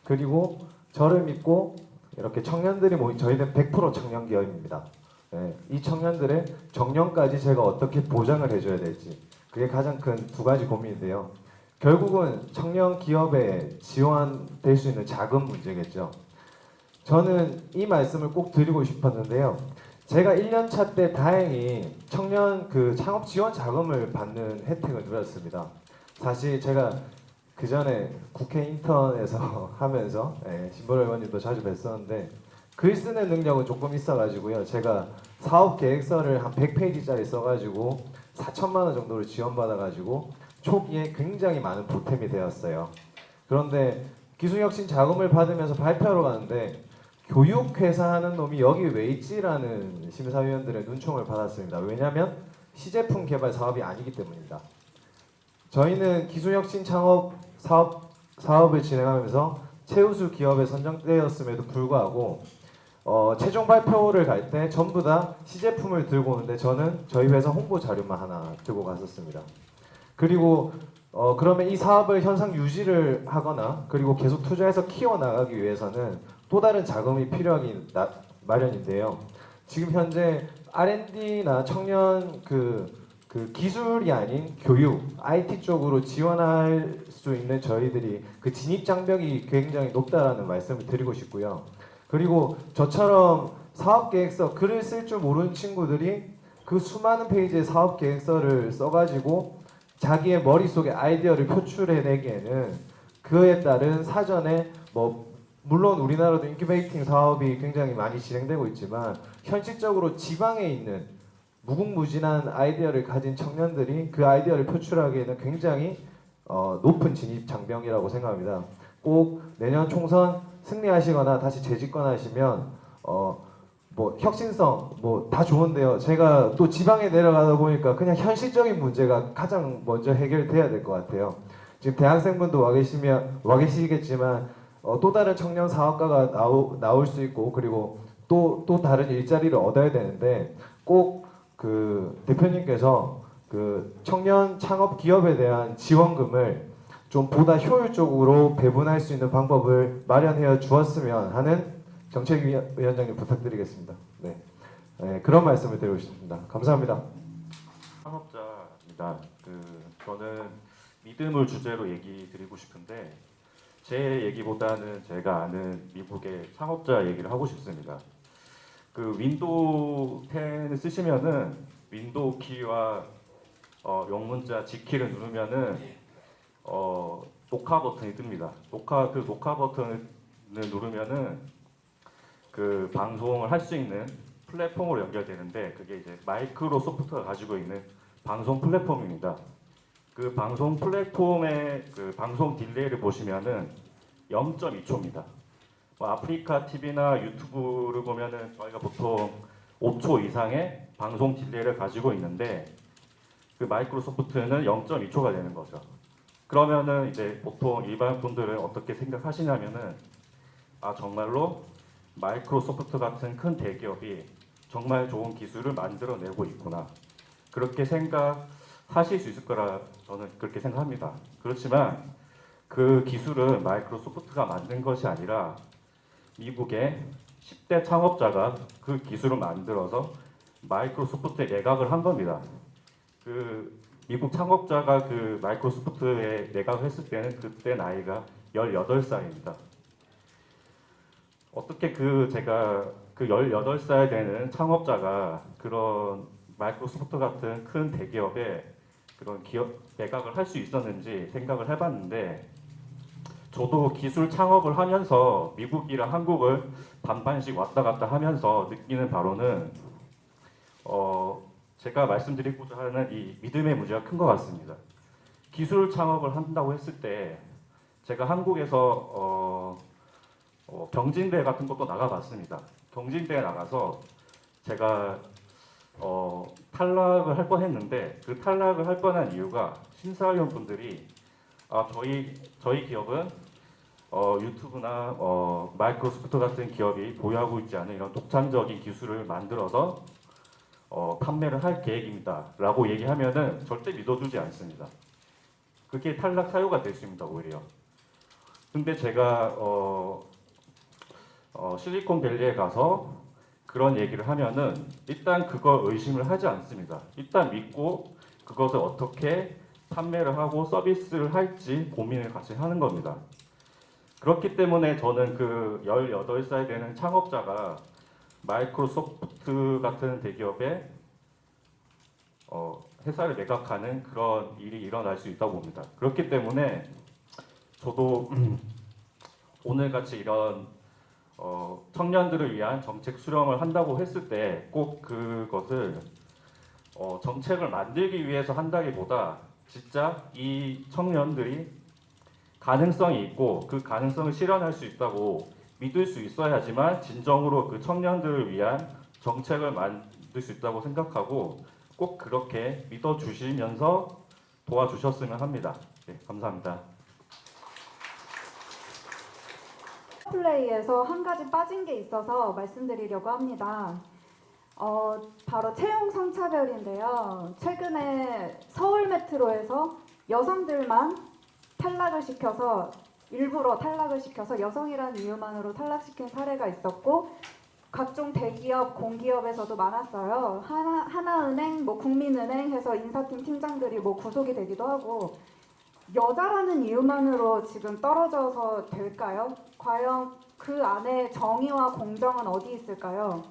그리고 저를 믿고 이렇게 청년들이 저희는 100% 청년 기업입니다. 네, 이 청년들의 정년까지 제가 어떻게 보장을 해줘야 될지, 그게 가장 큰 두 가지 고민인데요. 결국은 청년 기업에 지원될 수 있는 자금 문제겠죠. 저는 이 말씀을 꼭 드리고 싶었는데요. 제가 1년 차 때 다행히 청년 창업 지원 자금을 받는 혜택을 누렸습니다. 사실 제가 그 전에 국회 인턴에서 하면서 신보라 의원님도 자주 뵀었는데 글 쓰는 능력은 조금 있어가지고요. 제가 사업 계획서를 한 100페이지짜리 써가지고 4천만 원 정도를 지원받아가지고 초기에 굉장히 많은 보탬이 되었어요. 그런데 기술혁신 자금을 받으면서 발표하러 가는데 교육회사 하는 놈이 여기 왜 있지라는 심사위원들의 눈총을 받았습니다. 왜냐하면 시제품 개발 사업이 아니기 때문입니다. 저희는 기술혁신 창업 사업을 진행하면서 최우수 기업에 선정되었음에도 불구하고 최종 발표를 갈 때 전부 다 시제품을 들고 오는데 저는 저희 회사 홍보 자료만 하나 들고 갔었습니다. 그리고 그러면 이 사업을 현상 유지를 하거나 그리고 계속 투자해서 키워나가기 위해서는 또 다른 자금이 필요하기 마련인데요. 지금 현재 R&D나 청년 기술이 아닌 교육, IT 쪽으로 지원할 수 있는 저희들이 그 진입 장벽이 굉장히 높다라는 말씀을 드리고 싶고요. 그리고 저처럼 사업계획서 글을 쓸 줄 모르는 친구들이 그 수많은 페이지의 사업계획서를 써가지고 자기의 머릿속에 아이디어를 표출해내기에는 그에 따른 사전에 물론 우리나라도 인큐베이팅 사업이 굉장히 많이 진행되고 있지만 현실적으로 지방에 있는 무궁무진한 아이디어를 가진 청년들이 그 아이디어를 표출하기에는 굉장히 높은 진입 장벽이라고 생각합니다. 꼭 내년 총선 승리하시거나 다시 재집권하시면 혁신성 다 좋은데요. 제가 또 지방에 내려가다 보니까 그냥 현실적인 문제가 가장 먼저 해결돼야 될 것 같아요. 지금 대학생분도 와 계시겠지만 또 다른 청년 사업가가 나올 수 있고 그리고 또 다른 일자리를 얻어야 되는데 꼭 대표님께서 청년 창업 기업에 대한 지원금을 좀 보다 효율적으로 배분할 수 있는 방법을 마련해 주었으면 하는 정책위원장님 부탁드리겠습니다. 네, 그런 말씀을 드리고 싶습니다. 감사합니다. 창업자입니다. 저는 믿음을 주제로 얘기 드리고 싶은데 제 얘기보다는 제가 아는 미국의 창업자 얘기를 하고 싶습니다. 윈도우 10을 쓰시면은 윈도우 키와 영문자 G키를 누르면은 녹화 버튼이 뜹니다. 녹화 버튼을 누르면은 그 방송을 할 수 있는 플랫폼으로 연결되는데 그게 이제 마이크로소프트가 가지고 있는 방송 플랫폼입니다. 그 방송 플랫폼의 그 방송 딜레이를 보시면은 0.2초입니다. 뭐 아프리카 TV나 유튜브를 보면은 저희가 보통 5초 이상의 방송 딜레이를 가지고 있는데 그 마이크로소프트는 0.2초가 되는 거죠. 그러면은 이제 보통 일반 분들은 어떻게 생각하시냐면은 아 정말로 마이크로소프트 같은 큰 대기업이 정말 좋은 기술을 만들어내고 있구나 그렇게 생각하실 수 있을 거라 저는 그렇게 생각합니다. 그렇지만 그 기술은 마이크로소프트가 만든 것이 아니라 미국의 10대 창업자가 그 기술을 만들어서 마이크로소프트에 매각을 한 겁니다. 그 미국 창업자가 그 마이크로소프트에 매각을 했을 때는 그때 나이가 18살입니다. 어떻게 제가 그 18살 되는 창업자가 그런 마이크로소프트 같은 큰 대기업에 그런 기업 매각을 할 수 있었는지 생각을 해봤는데 저도 기술 창업을 하면서 미국이랑 한국을 반반씩 왔다 갔다 하면서 느끼는 바로는 제가 말씀드리고자 하는 이 믿음의 문제가 큰 것 같습니다. 기술 창업을 한다고 했을 때 제가 한국에서 경진대회 같은 것도 나가봤습니다. 경진대회 나가서 제가 탈락을 할 뻔했는데 그 탈락을 할 뻔한 이유가 심사위원 분들이 저희 기업은 유튜브나 마이크로소프트 같은 기업이 보유하고 있지 않은 이런 독창적인 기술을 만들어서 판매를 할 계획입니다 라고 얘기하면은 절대 믿어주지 않습니다. 그게 탈락 사유가 될 수 있습니다. 오히려. 근데 제가 실리콘밸리에 가서 그런 얘기를 하면은 일단 그걸 의심을 하지 않습니다. 일단 믿고 그것을 어떻게 판매를 하고 서비스를 할지 고민을 같이 하는 겁니다. 그렇기 때문에 저는 그 18살 되는 창업자가 마이크로소프트 같은 대기업에 회사를 매각하는 그런 일이 일어날 수 있다고 봅니다. 그렇기 때문에 저도 오늘같이 이런 청년들을 위한 정책 수령을 한다고 했을 때 꼭 그것을 정책을 만들기 위해서 한다기보다 진짜 이 청년들이 가능성이 있고 그 가능성을 실현할 수 있다고 믿을 수 있어야지만 진정으로 그 청년들을 위한 정책을 만들 수 있다고 생각하고 꼭 그렇게 믿어주시면서 도와주셨으면 합니다. 네, 감사합니다. 플레이에서 한 가지 빠진 게 있어서 말씀드리려고 합니다. 바로 채용 성차별인데요. 최근에 서울 메트로에서 여성들만 탈락을 시켜서 일부러 탈락을 시켜서 여성이라는 이유만으로 탈락시킨 사례가 있었고 각종 대기업, 공기업에서도 많았어요. 하나은행, 국민은행 해서 인사팀 팀장들이 구속이 되기도 하고 여자라는 이유만으로 지금 떨어져서 될까요? 과연 그 안에 정의와 공정은 어디 있을까요?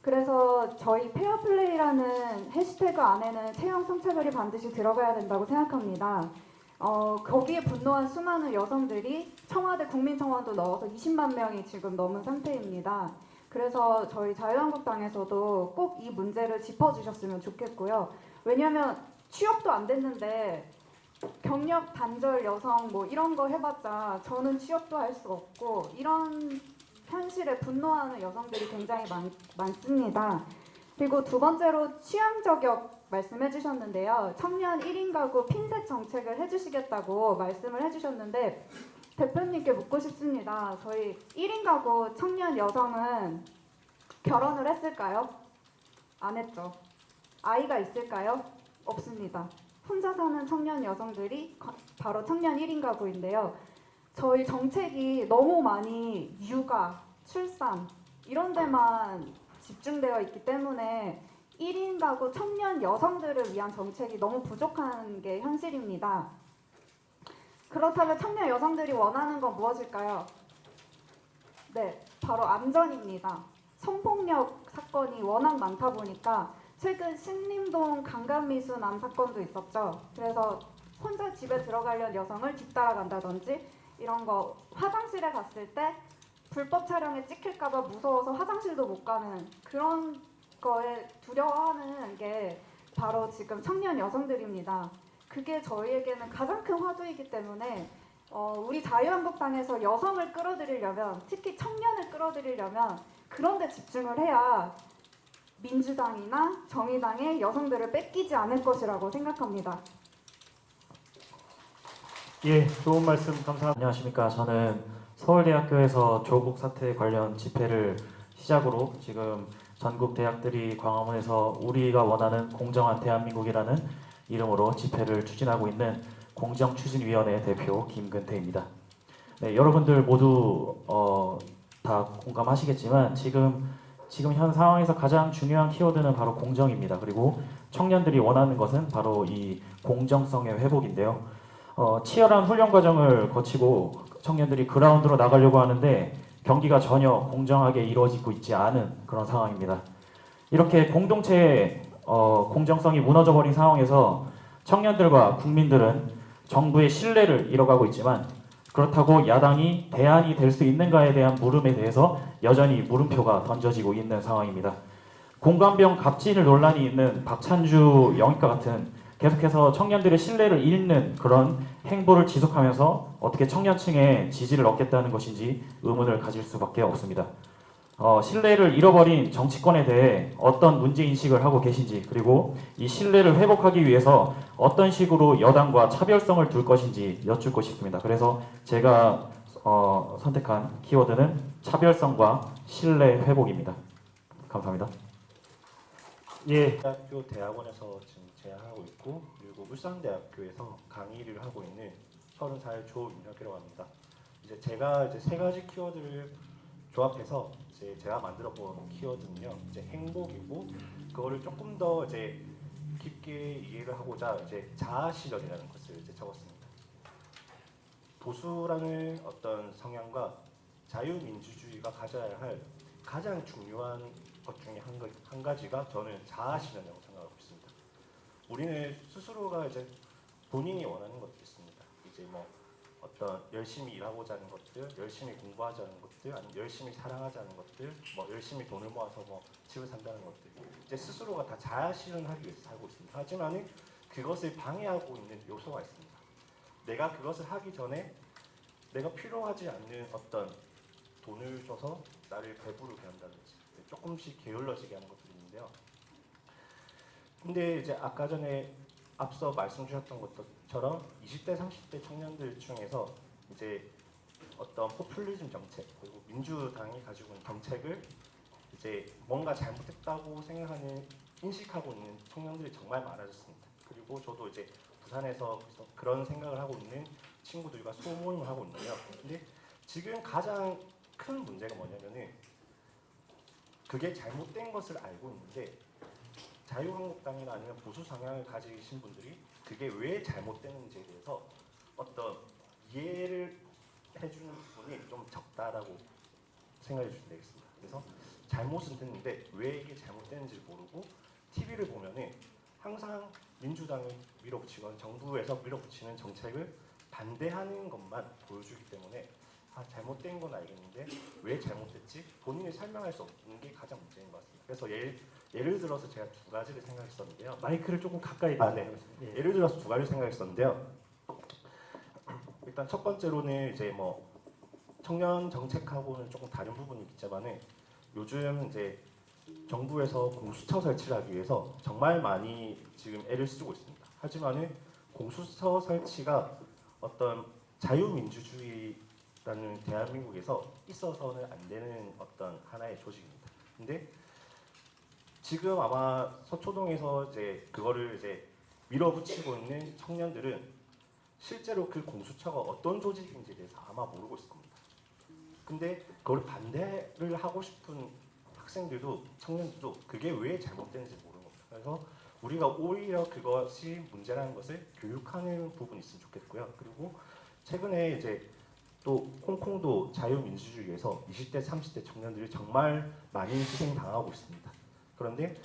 그래서 저희 페어플레이라는 해시태그 안에는 채용 성차별이 반드시 들어가야 된다고 생각합니다. 거기에 분노한 수많은 여성들이 청와대 국민청원도 넣어서 20만 명이 지금 넘은 상태입니다. 그래서 저희 자유한국당에서도 꼭 이 문제를 짚어주셨으면 좋겠고요. 왜냐하면 취업도 안 됐는데 경력 단절 여성 이런 거 해봤자 저는 취업도 할 수 없고 이런 현실에 분노하는 여성들이 굉장히 많습니다. 그리고 두 번째로 취향 저격 말씀해 주셨는데요. 청년 1인 가구 핀셋 정책을 해주시겠다고 말씀을 해주셨는데 대표님께 묻고 싶습니다. 저희 1인 가구 청년 여성은 결혼을 했을까요? 안 했죠. 아이가 있을까요? 없습니다. 혼자 사는 청년 여성들이 바로 청년 1인 가구인데요. 저희 정책이 너무 많이 육아, 출산 이런 데만 집중되어 있기 때문에 1인 가구 청년 여성들을 위한 정책이 너무 부족한 게 현실입니다. 그렇다면 청년 여성들이 원하는 건 무엇일까요? 네, 바로 안전입니다. 성폭력 사건이 워낙 많다 보니까 최근 신림동 강간미수남 사건도 있었죠. 그래서 혼자 집에 들어가려는 여성을 뒤따라간다든지 이런 거, 화장실에 갔을 때 불법 촬영에 찍힐까봐 무서워서 화장실도 못 가는 그런 거에 두려워하는 게 바로 지금 청년 여성들입니다. 그게 저희에게는 가장 큰 화두이기 때문에 우리 자유한국당에서 여성을 끌어들이려면, 특히 청년을 끌어들이려면 그런 데 집중을 해야 민주당이나 정의당의 여성들을 뺏기지 않을 것이라고 생각합니다. 예, 좋은 말씀 감사합니다. 안녕하십니까. 저는 서울대학교에서 조국 사태 관련 집회를 시작으로 지금 전국 대학들이 광화문에서 우리가 원하는 공정한 대한민국이라는 이름으로 집회를 추진하고 있는 공정추진위원회 대표 김근태입니다. 네, 여러분들 모두 다 공감하시겠지만 지금 현 상황에서 가장 중요한 키워드는 바로 공정입니다. 그리고 청년들이 원하는 것은 바로 이 공정성의 회복인데요. 치열한 훈련 과정을 거치고 청년들이 그라운드로 나가려고 하는데 경기가 전혀 공정하게 이루어지고 있지 않은 그런 상황입니다. 이렇게 공동체의 공정성이 무너져버린 상황에서 청년들과 국민들은 정부의 신뢰를 잃어가고 있지만 그렇다고 야당이 대안이 될 수 있는가에 대한 물음에 대해서 여전히 물음표가 던져지고 있는 상황입니다. 공관병 갑질 논란이 있는 박찬주 영입과 같은 계속해서 청년들의 신뢰를 잃는 그런 행보를 지속하면서 어떻게 청년층의 지지를 얻겠다는 것인지 의문을 가질 수밖에 없습니다. 신뢰를 잃어버린 정치권에 대해 어떤 문제인식을 하고 계신지, 그리고 이 신뢰를 회복하기 위해서 어떤 식으로 여당과 차별성을 둘 것인지 여쭙고 싶습니다. 그래서 제가 선택한 키워드는 차별성과 신뢰 회복입니다. 감사합니다. 예, 대학교 대학원에서 지금 재학하고 있고, 그리고 울산대학교에서 강의를 하고 있는 30살 조윤혁이라고 합니다. 제가 세 가지 키워드를 조합해서 제가 만들어본 키워드는요, 행복이고, 그거를 조금 더 깊게 이해를 하고자 자아 실현이라는 것을 적었습니다. 보수라는 어떤 성향과 자유민주주의가 가져야 할 가장 중요한 것 중에 한 가지가 저는 자아 실현이라고 생각하고 있습니다. 우리는 스스로가 본인이 원하는 것도 있습니다. 어떤 열심히 일하고자 하는 것들, 열심히 공부하자는 것들, 아니면 열심히 사랑하자는 것들, 열심히 돈을 모아서 집을 산다는 것들, 스스로가 다 자아 실현하기 위해서 살고 있습니다. 하지만 그것을 방해하고 있는 요소가 있습니다. 내가 그것을 하기 전에 내가 필요하지 않는 어떤 돈을 줘서 나를 배부르게 한다든지 조금씩 게을러지게 하는 것들이 있는데요. 근데 아까 전에 앞서 말씀 주셨던 것처럼 20대, 30대 청년들 중에서 어떤 포퓰리즘 정책, 그리고 민주당이 가지고 있는 정책을 뭔가 잘못했다고 인식하고 있는 청년들이 정말 많아졌습니다. 그리고 저도 부산에서 그런 생각을 하고 있는 친구들과 소모임을 하고 있는데요. 근데 지금 가장 큰 문제가 뭐냐면은 그게 잘못된 것을 알고 있는데 자유한국당이나 아니면 보수 성향을 가지신 분들이 그게 왜 잘못되는지에 대해서 어떤 이해를 해주는 부분이 좀 적다라고 생각해 주시면 되겠습니다. 그래서 잘못은 됐는데 왜 이게 잘못되는지 모르고 TV를 보면은 항상 민주당을 밀어붙이거나 정부에서 밀어붙이는 정책을 반대하는 것만 보여주기 때문에 잘못된 건 알겠는데 왜 잘못됐지? 본인이 설명할 수 없는 게 가장 문제인 것 같습니다. 그래서 예를 들어서 제가 두 가지를 생각했었는데요. 마이크를 조금 가까이 네. 예를 들어서 두 가지를 생각했었는데요. 일단 첫 번째로는 청년 정책하고는 조금 다른 부분이 있지만은 요즘 정부에서 공수처 설치를 하기 위해서 정말 많이 지금 애를 쓰고 있습니다. 하지만은 공수처 설치가 어떤 자유민주주의라는 대한민국에서 있어서는 안 되는 어떤 하나의 조직입니다. 근데 지금 아마 서초동에서 그거를 밀어붙이고 있는 청년들은 실제로 그 공수처가 어떤 조직인지에 대해서 아마 모르고 있을 겁니다. 근데 그걸 반대를 하고 싶은 학생들도 청년들도 그게 왜 잘못되는지 모르는 겁니다. 그래서 우리가 오히려 그것이 문제라는 것을 교육하는 부분이 있으면 좋겠고요. 그리고 최근에 또 홍콩도 자유민주주의에서 20대, 30대 청년들이 정말 많이 희생당하고 있습니다. 그런데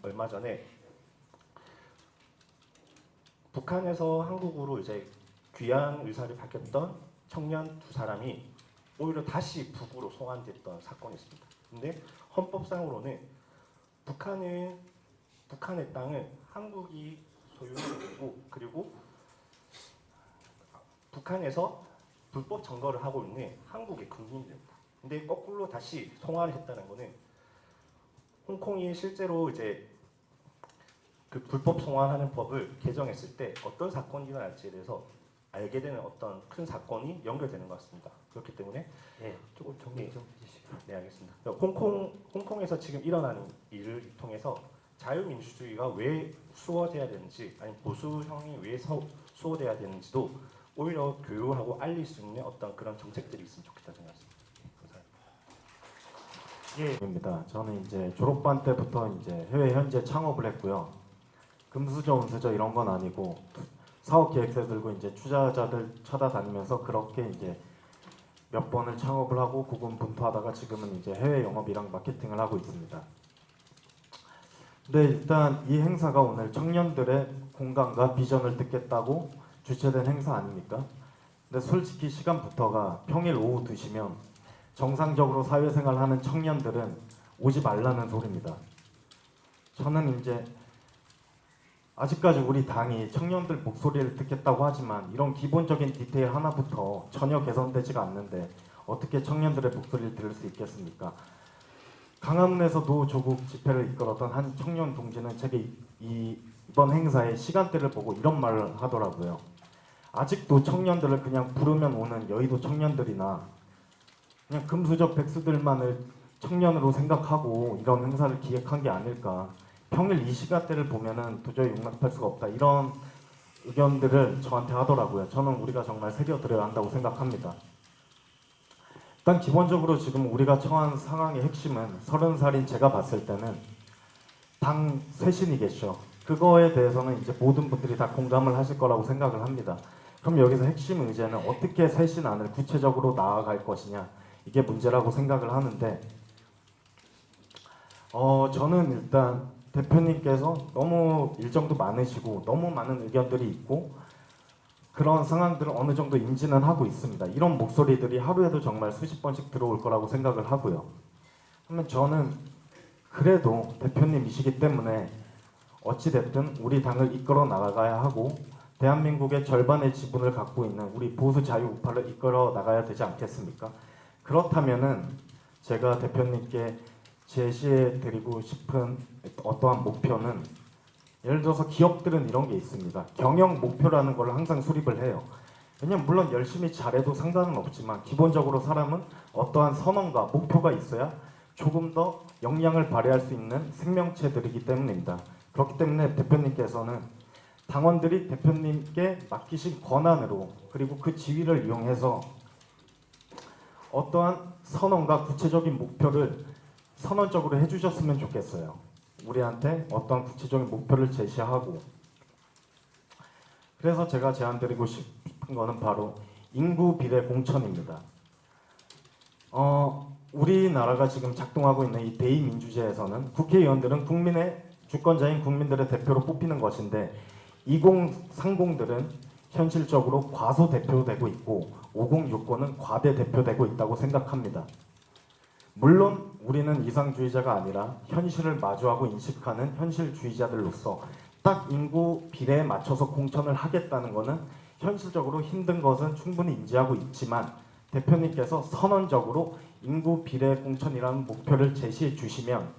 얼마 전에 북한에서 한국으로 이제 귀환 의사를 밝혔던 청년 두 사람이 오히려 다시 북으로 송환됐던 사건이 있습니다. 근데 헌법상으로는 북한의 땅은 한국이 소유하고 그리고 북한에서 불법 점거를 하고 있는 한국의 국민입니다. 근데 거꾸로 다시 송환을 했다는 거는 홍콩이 실제로 이제 그 불법 송환하는 법을 개정했을 때 어떤 사건이 일어날지에 대해서 알게 되는 어떤 큰 사건이 연결되는 것 같습니다. 그렇기 때문에 조금 정리 좀 해주시죠. 네, 알겠습니다. 홍콩에서 지금 일어나는 일을 통해서 자유민주주의가 왜 수호돼야 되는지, 아니 보수형이 왜 수호돼야 되는지도 오히려 교육하고 알릴 수 있는 어떤 그런 정책들이 있으면 좋겠다 생각합니다. 감사합니다. 입니다. 저는 이제 졸업반 때부터 이제 해외 현지에 창업을 했고요. 금수저, 은수저 이런 건 아니고 사업 계획서 들고 이제 투자자들 찾아다니면서 그렇게 이제 몇 번을 창업을 하고 고군분투하다가 지금은 이제 해외 영업이랑 마케팅을 하고 있습니다. 근데 일단 이 행사가 오늘 청년들의 공감과 비전을 듣겠다고 주최된 행사 아닙니까? 근데 솔직히 시간부터가 평일 오후 2시면 정상적으로 사회생활하는 청년들은 오지 말라는 소리입니다. 저는 이제 아직까지 우리 당이 청년들 목소리를 듣겠다고 하지만 이런 기본적인 디테일 하나부터 전혀 개선되지가 않는데 어떻게 청년들의 목소리를 들을 수 있겠습니까? 강화문에서도 조국 집회를 이끌었던 한 청년 동지는 제게 이번 행사의 시간대를 보고 이런 말을 하더라고요. 아직도 청년들을 그냥 부르면 오는 여의도 청년들이나 그냥 금수저 백수들만을 청년으로 생각하고 이런 행사를 기획한 게 아닐까. 평일 이 시간대를 보면은 도저히 용납할 수가 없다. 이런 의견들을 저한테 하더라고요. 저는 우리가 정말 새겨들어야 한다고 생각합니다. 일단 기본적으로 지금 우리가 처한 상황의 핵심은 30살인 제가 봤을 때는 당 쇄신이겠죠. 그거에 대해서는 이제 모든 분들이 다 공감을 하실 거라고 생각을 합니다. 그럼 여기서 핵심 의제는 어떻게 쇄신안을 구체적으로 나아갈 것이냐, 이게 문제라고 생각을 하는데 저는 일단 대표님께서 너무 일정도 많으시고 너무 많은 의견들이 있고 그런 상황들을 어느 정도 인지는 하고 있습니다. 이런 목소리들이 하루에도 정말 수십 번씩 들어올 거라고 생각을 하고요. 그러면 저는 그래도 대표님이시기 때문에 어찌됐든 우리 당을 이끌어 나가야 하고 대한민국의 절반의 지분을 갖고 있는 우리 보수 자유 우파를 이끌어 나가야 되지 않겠습니까? 그렇다면은 제가 대표님께 제시해 드리고 싶은 어떠한 목표는 예를 들어서 기업들은 이런 게 있습니다. 경영 목표라는 걸 항상 수립을 해요. 왜냐면 물론 열심히 잘해도 상관은 없지만 기본적으로 사람은 어떠한 선언과 목표가 있어야 조금 더 역량을 발휘할 수 있는 생명체들이기 때문입니다. 그렇기 때문에 대표님께서는 당원들이 대표님께 맡기신 권한으로 그리고 그 지위를 이용해서 어떠한 선언과 구체적인 목표를 선언적으로 해주셨으면 좋겠어요. 우리한테 어떤 구체적인 목표를 제시하고. 그래서 제가 제안드리고 싶은 거는 바로 인구 비례 공천입니다. 우리나라가 지금 작동하고 있는 이 대의민주제에서는 국회의원들은 국민의 주권자인 국민들의 대표로 뽑히는 것인데 2030들은 현실적으로 과소 대표되고 있고 5069는 과대 대표되고 있다고 생각합니다. 물론 우리는 이상주의자가 아니라 현실을 마주하고 인식하는 현실주의자들로서 딱 인구 비례에 맞춰서 공천을 하겠다는 것은 현실적으로 힘든 것은 충분히 인지하고 있지만 대표님께서 선언적으로 인구 비례 공천이라는 목표를 제시해 주시면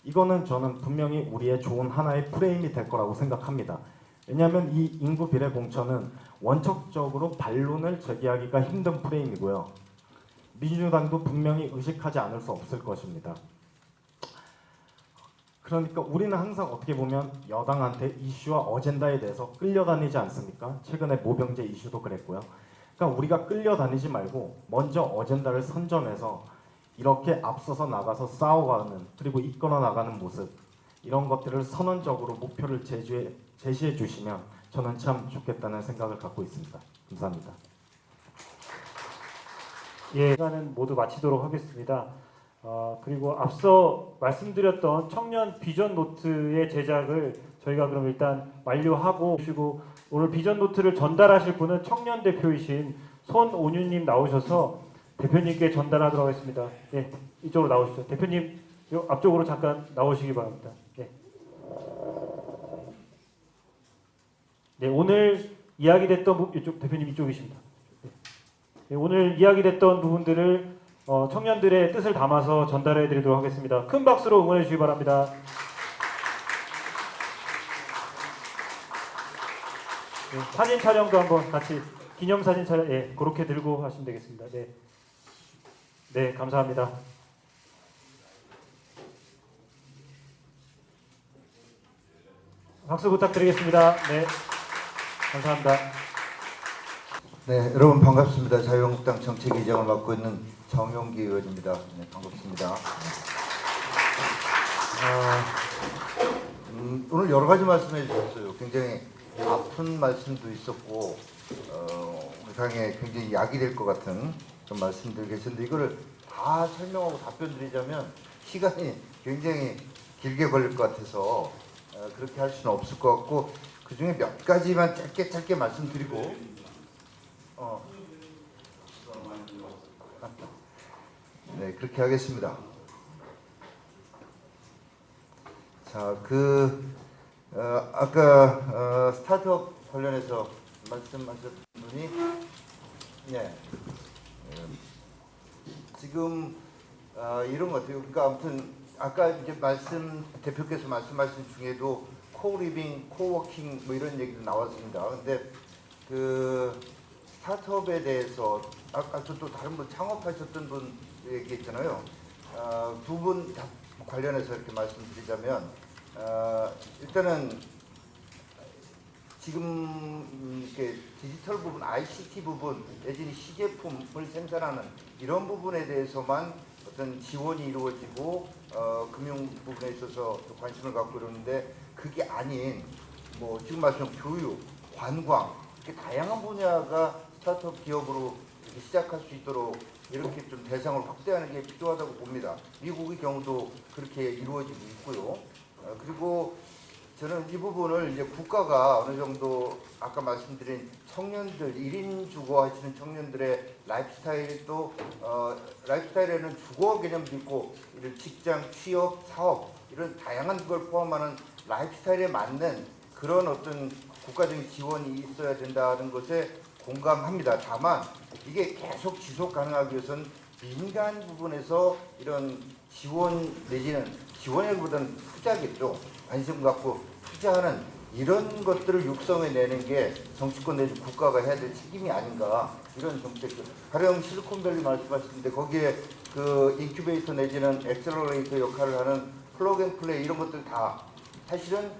이거는 저는 분명히 우리의 좋은 하나의 프레임이 될 거라고 생각합니다. 왜냐하면 이 인구 비례 공천은 원칙적으로 반론을 제기하기가 힘든 프레임이고요. 민주당도 분명히 의식하지 않을 수 없을 것입니다. 그러니까 우리는 항상 어떻게 보면 여당한테 이슈와 어젠다에 대해서 끌려다니지 않습니까? 최근에 모병제 이슈도 그랬고요. 그러니까 우리가 끌려다니지 말고 먼저 어젠다를 선점해서 이렇게 앞서서 나가서 싸워가는 그리고 이끌어 나가는 모습 이런 것들을 선언적으로 목표를 제시해 주시면 저는 참 좋겠다는 생각을 갖고 있습니다. 감사합니다. 예, 시간은 모두 마치도록 하겠습니다. 그리고 앞서 말씀드렸던 청년 비전 노트의 제작을 저희가 그럼 일단 완료하고 그리고 오늘 비전 노트를 전달하실 분은 청년 대표이신 손온유님 나오셔서 대표님께 전달하도록 하겠습니다. 네, 이쪽으로 나오시죠. 대표님 요 앞쪽으로 잠깐 나오시기 바랍니다. 네. 네, 오늘 이야기됐던 이쪽 대표님 이쪽이십니다. 네, 오늘 이야기됐던 부분들을 청년들의 뜻을 담아서 전달해 드리도록 하겠습니다. 큰 박수로 응원해 주시기 바랍니다. 네, 사진 촬영도 한번 같이 기념사진 촬영 그렇게 들고 하시면 되겠습니다. 네, 네 감사합니다. 박수 부탁드리겠습니다. 네, 감사합니다. 네, 여러분 반갑습니다. 자유한국당 정책위장을 맡고 있는 정용기 의원입니다. 네, 반갑습니다. 오늘 여러 가지 말씀해 주셨어요. 굉장히 아픈 말씀도 있었고 우리 당에 굉장히 약이 될 것 같은 그런 말씀들 계셨는데 이거를 다 설명하고 답변 드리자면 시간이 굉장히 길게 걸릴 것 같아서 그렇게 할 수는 없을 것 같고 그 중에 몇 가지만 짧게 말씀드리고 네, 그렇게 하겠습니다. 자, 아까 스타트업 관련해서 말씀하셨던 분이 네, 지금 이런 것 같아요. 그러니까 아무튼 아까 이제 대표께서 말씀하신 중에도 코리빙, 코워킹 뭐 이런 얘기도 나왔습니다. 근데 그 스타트업에 대해서 아까 또 다른 분 창업하셨던 분 얘기했잖아요. 두 분 다 관련해서 이렇게 말씀드리자면 일단은 지금 이렇게 디지털 부분, ICT 부분 내지는 시제품을 생산하는 이런 부분에 대해서만 어떤 지원이 이루어지고 금융 부분에 있어서 관심을 갖고 이러는데 그게 아닌 뭐 지금 말씀하신 교육, 관광 이렇게 다양한 분야가 스타트업 기업으로 이렇게 시작할 수 있도록 이렇게 좀 대상을 확대하는 게 필요하다고 봅니다. 미국의 경우도 그렇게 이루어지고 있고요. 그리고 저는 이 부분을 이제 국가가 어느 정도 아까 말씀드린 청년들 1인 주거 하시는 청년들의 라이프스타일도 라이프스타일에는 주거 개념도 있고 이런 직장, 취업, 사업 이런 다양한 걸 포함하는 라이프스타일에 맞는 그런 어떤 국가적인 지원이 있어야 된다는 것에 공감합니다. 다만 이게 계속 지속 가능하기 위해서는 민간 부분에서 이런 지원 내지는 지원이보다는 투자겠죠. 관심 갖고 투자하는 이런 것들을 육성해 내는 게 정치권 내지 국가가 해야 될 책임이 아닌가 이런 정책들. 가령 실리콘밸리 말씀하셨는데 거기에 그 인큐베이터 내지는 엑셀러레이터 역할을 하는 플러그앤플레이 이런 것들 다 사실은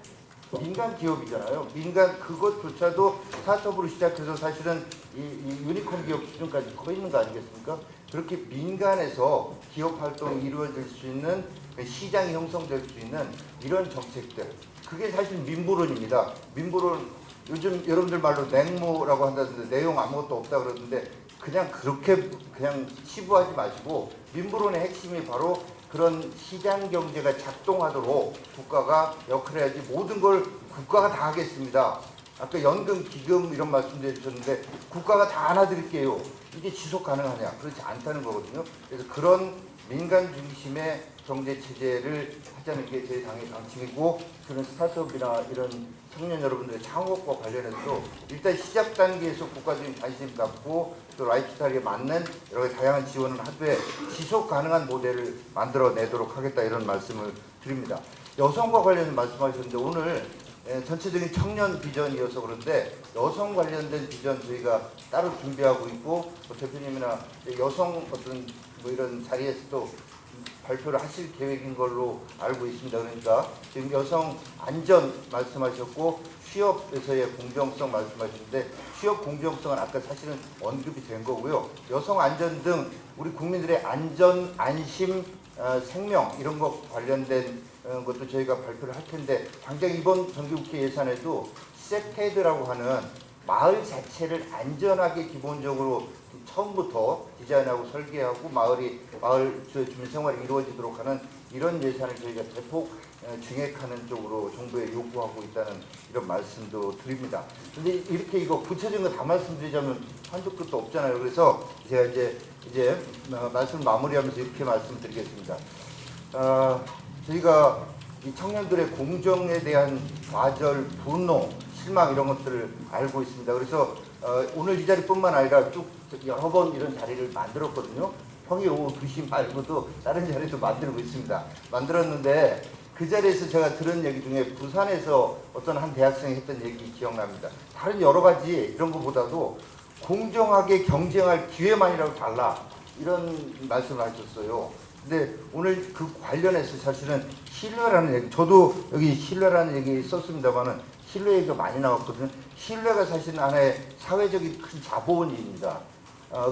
민간 기업이잖아요. 민간 그것조차도 스타트업으로 시작해서 사실은 이 유니콘 기업 수준까지 커 있는 거 아니겠습니까? 그렇게 민간에서 기업 활동이 이루어질 수 있는 시장이 형성될 수 있는 이런 정책들 그게 사실 민부론입니다. 민부론 요즘 여러분들 말로 냉무라고 한다는데 내용 아무것도 없다 그러는데 그냥 그렇게 그냥 치부하지 마시고 민부론의 핵심이 바로 그런 시장 경제가 작동하도록 국가가 역할을 해야지 모든 걸 국가가 다 하겠습니다. 아까 연금, 기금 이런 말씀도 해주셨는데 국가가 다 안아드릴게요. 이게 지속 가능하냐? 그렇지 않다는 거거든요. 그래서 그런 민간 중심의 경제 체제를 하자는 게 저희 당의 방침이고 그런 스타트업이나 이런 청년 여러분들의 창업과 관련해서 일단 시작 단계에서 국가적인 관심 갖고 또 라이프스타일에 맞는 여러 가지 다양한 지원을 하되 지속 가능한 모델을 만들어내도록 하겠다 이런 말씀을 드립니다. 여성과 관련해서 말씀하셨는데 오늘 전체적인 청년 비전이어서 그런데 여성 관련된 비전 저희가 따로 준비하고 있고 대표님이나 여성 어떤 뭐 이런 자리에서 또 발표를 하실 계획인 걸로 알고 있습니다. 그러니까 지금 여성 안전 말씀하셨고 취업에서의 공정성 말씀하셨는데 취업 공정성은 아까 사실은 언급이 된 거고요. 여성 안전 등 우리 국민들의 안전, 안심, 생명 이런 것 관련된 것도 저희가 발표를 할 텐데 당장 이번 정기국회 예산에도 세테드라고 하는 마을 자체를 안전하게 기본적으로 처음부터 디자인하고 설계하고 마을 주민 생활이 이루어지도록 하는 이런 예산을 저희가 대폭 증액하는 쪽으로 정부에 요구하고 있다는 이런 말씀도 드립니다. 근데 이렇게 이거 구체적인 거 다 말씀드리자면 한도 끝도 없잖아요. 그래서 제가 이제 말씀 마무리하면서 이렇게 말씀드리겠습니다. 저희가 이 청년들의 공정에 대한 좌절, 분노, 실망 이런 것들을 알고 있습니다. 그래서 오늘 이 자리뿐만 아니라 쭉 여러 번 이런 자리를 만들었거든요. 평일 오후 2시 말고도 다른 자리도 만들고 있습니다. 만들었는데 그 자리에서 제가 들은 얘기 중에 부산에서 어떤 한 대학생이 했던 얘기 기억납니다. 다른 여러 가지 이런 것보다도 공정하게 경쟁할 기회만이라도 달라 이런 말씀을 하셨어요. 근데 오늘 그 관련해서 사실은 신뢰라는 얘기, 저도 여기 신뢰라는 얘기 썼습니다만은 신뢰 얘기가 많이 나왔거든요. 신뢰가 사실은 하나의 사회적인 큰 자본입니다.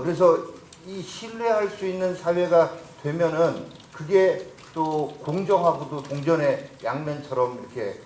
그래서 이 신뢰할 수 있는 사회가 되면은 그게 또 공정하고도 동전의 양면처럼 이렇게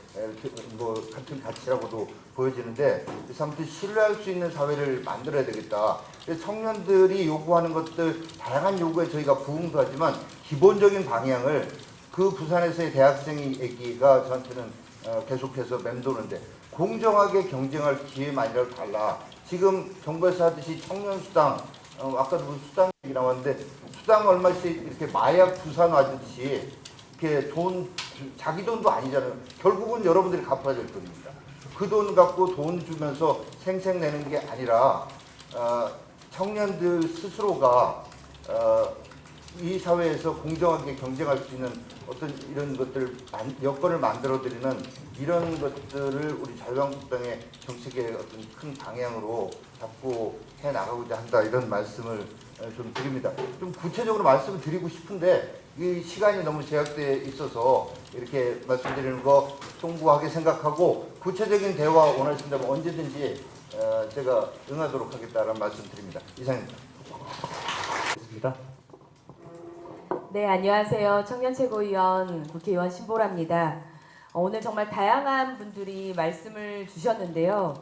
뭐 같은 가치라고도 보여지는데 그래서 아무튼 신뢰할 수 있는 사회를 만들어야 되겠다. 그래서 청년들이 요구하는 것들 다양한 요구에 저희가 부응도 하지만 기본적인 방향을 그 부산에서의 대학생이 얘기가 저한테는 계속해서 맴도는데 공정하게 경쟁할 기회만이라도 달라. 지금 정부에서 하듯이 청년수당 아까도 무슨 수당 얘기 나왔는데 수당 얼마씩 이렇게 마약 부산하듯이 이렇게 돈 자기 돈도 아니잖아요. 결국은 여러분들이 갚아야 될 돈입니다. 그 돈 갖고 돈 주면서 생색내는 게 아니라 청년들 스스로가 이 사회에서 공정하게 경쟁할 수 있는 어떤 이런 것들 여건을 만들어드리는 이런 것들을 우리 자유한국당의 정책의 어떤 큰 방향으로 잡고 해 나가고자 한다 이런 말씀을 좀 드립니다. 좀 구체적으로 말씀을 드리고 싶은데 이 시간이 너무 제약돼 있어서 이렇게 말씀드리는 거 송구하게 생각하고 구체적인 대화 원하신다면 언제든지 제가 응하도록 하겠다라는 말씀드립니다. 이상입니다. 네, 안녕하세요. 청년최고위원 국회의원 신보라입니다. 오늘 정말 다양한 분들이 말씀을 주셨는데요.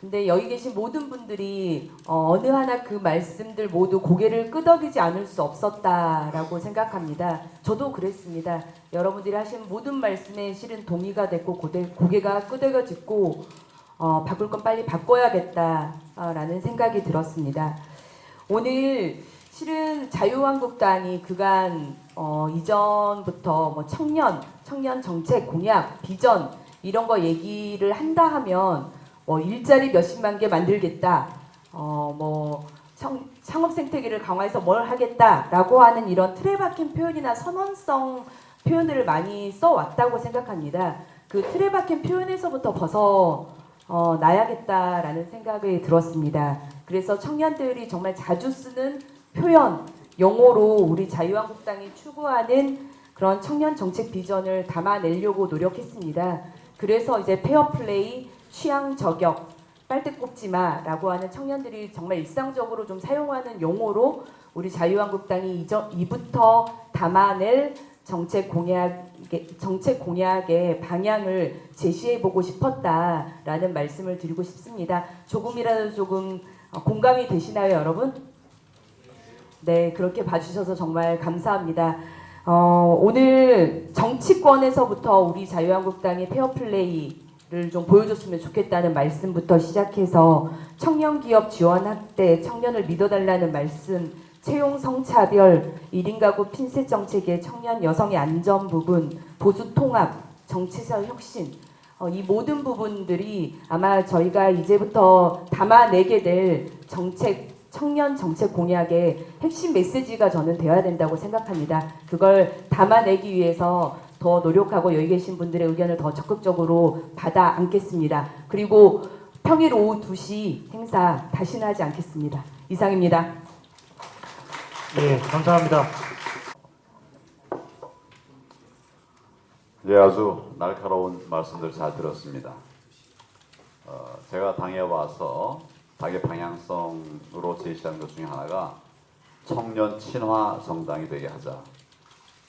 근데 여기 계신 모든 분들이 어느 하나 그 말씀들 모두 고개를 끄덕이지 않을 수 없었다라고 생각합니다. 저도 그랬습니다. 여러분들이 하신 모든 말씀에 실은 동의가 됐고 고개가 끄덕여지고 바꿀 건 빨리 바꿔야겠다라는 생각이 들었습니다. 오늘 실은 자유한국당이 그간 이전부터 뭐 청년 정책 공약, 비전 이런 거 얘기를 한다 하면 일자리 몇십만 개 만들겠다, 창업 생태계를 강화해서 뭘 하겠다라고 하는 이런 틀에 박힌 표현이나 선언성 표현들을 많이 써왔다고 생각합니다. 그 틀에 박힌 표현에서부터 나야겠다라는 생각이 들었습니다. 그래서 청년들이 정말 자주 쓰는 표현, 용어로 우리 자유한국당이 추구하는 그런 청년 정책 비전을 담아내려고 노력했습니다. 그래서 이제 페어플레이, 취향 저격, 빨대 꼽지 마라고 하는 청년들이 정말 일상적으로 좀 사용하는 용어로 우리 자유한국당이 이부터 담아낼 정책 공약의 방향을 제시해보고 싶었다라는 말씀을 드리고 싶습니다. 조금이라도 조금 공감이 되시나요, 여러분? 네, 그렇게 봐주셔서 정말 감사합니다. 오늘 정치권에서부터 우리 자유한국당의 페어플레이를 좀 보여줬으면 좋겠다는 말씀부터 시작해서 청년기업 지원 확대, 청년을 믿어달라는 말씀, 채용 성차별, 1인 가구 핀셋 정책의 청년 여성의 안전 부분, 보수 통합, 정치적 혁신, 이 모든 부분들이 아마 저희가 이제부터 담아내게 될 청년 정책 공약의 핵심 메시지가 저는 되어야 된다고 생각합니다. 그걸 담아내기 위해서 더 노력하고 여기 계신 분들의 의견을 더 적극적으로 받아 안겠습니다. 그리고 평일 오후 2시 행사 다시는 하지 않겠습니다. 이상입니다. 네, 감사합니다. 네, 아주 날카로운 말씀들 잘 들었습니다. 제가 당에 와서 당의 방향성으로 제시한 것 중에 하나가 청년 친화 정당이 되게 하자.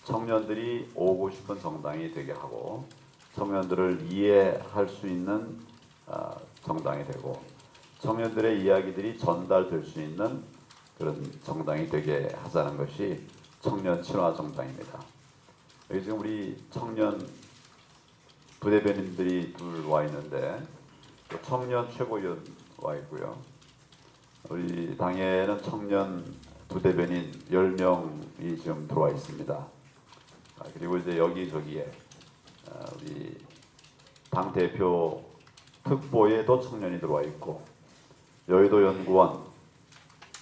청년들이 오고 싶은 정당이 되게 하고 청년들을 이해할 수 있는 정당이 되고 청년들의 이야기들이 전달될 수 있는 그런 정당이 되게 하자는 것이 청년 친화 정당입니다. 여기 지금 우리 청년 부대변인들이 둘 와 있는데 또 청년 최고위원 와 있고요. 우리 당에는 청년 부대변인 10명이 지금 들어와 있습니다. 그리고 이제 여기저기에 우리 당 대표 특보에도 청년이 들어와 있고 여의도 연구원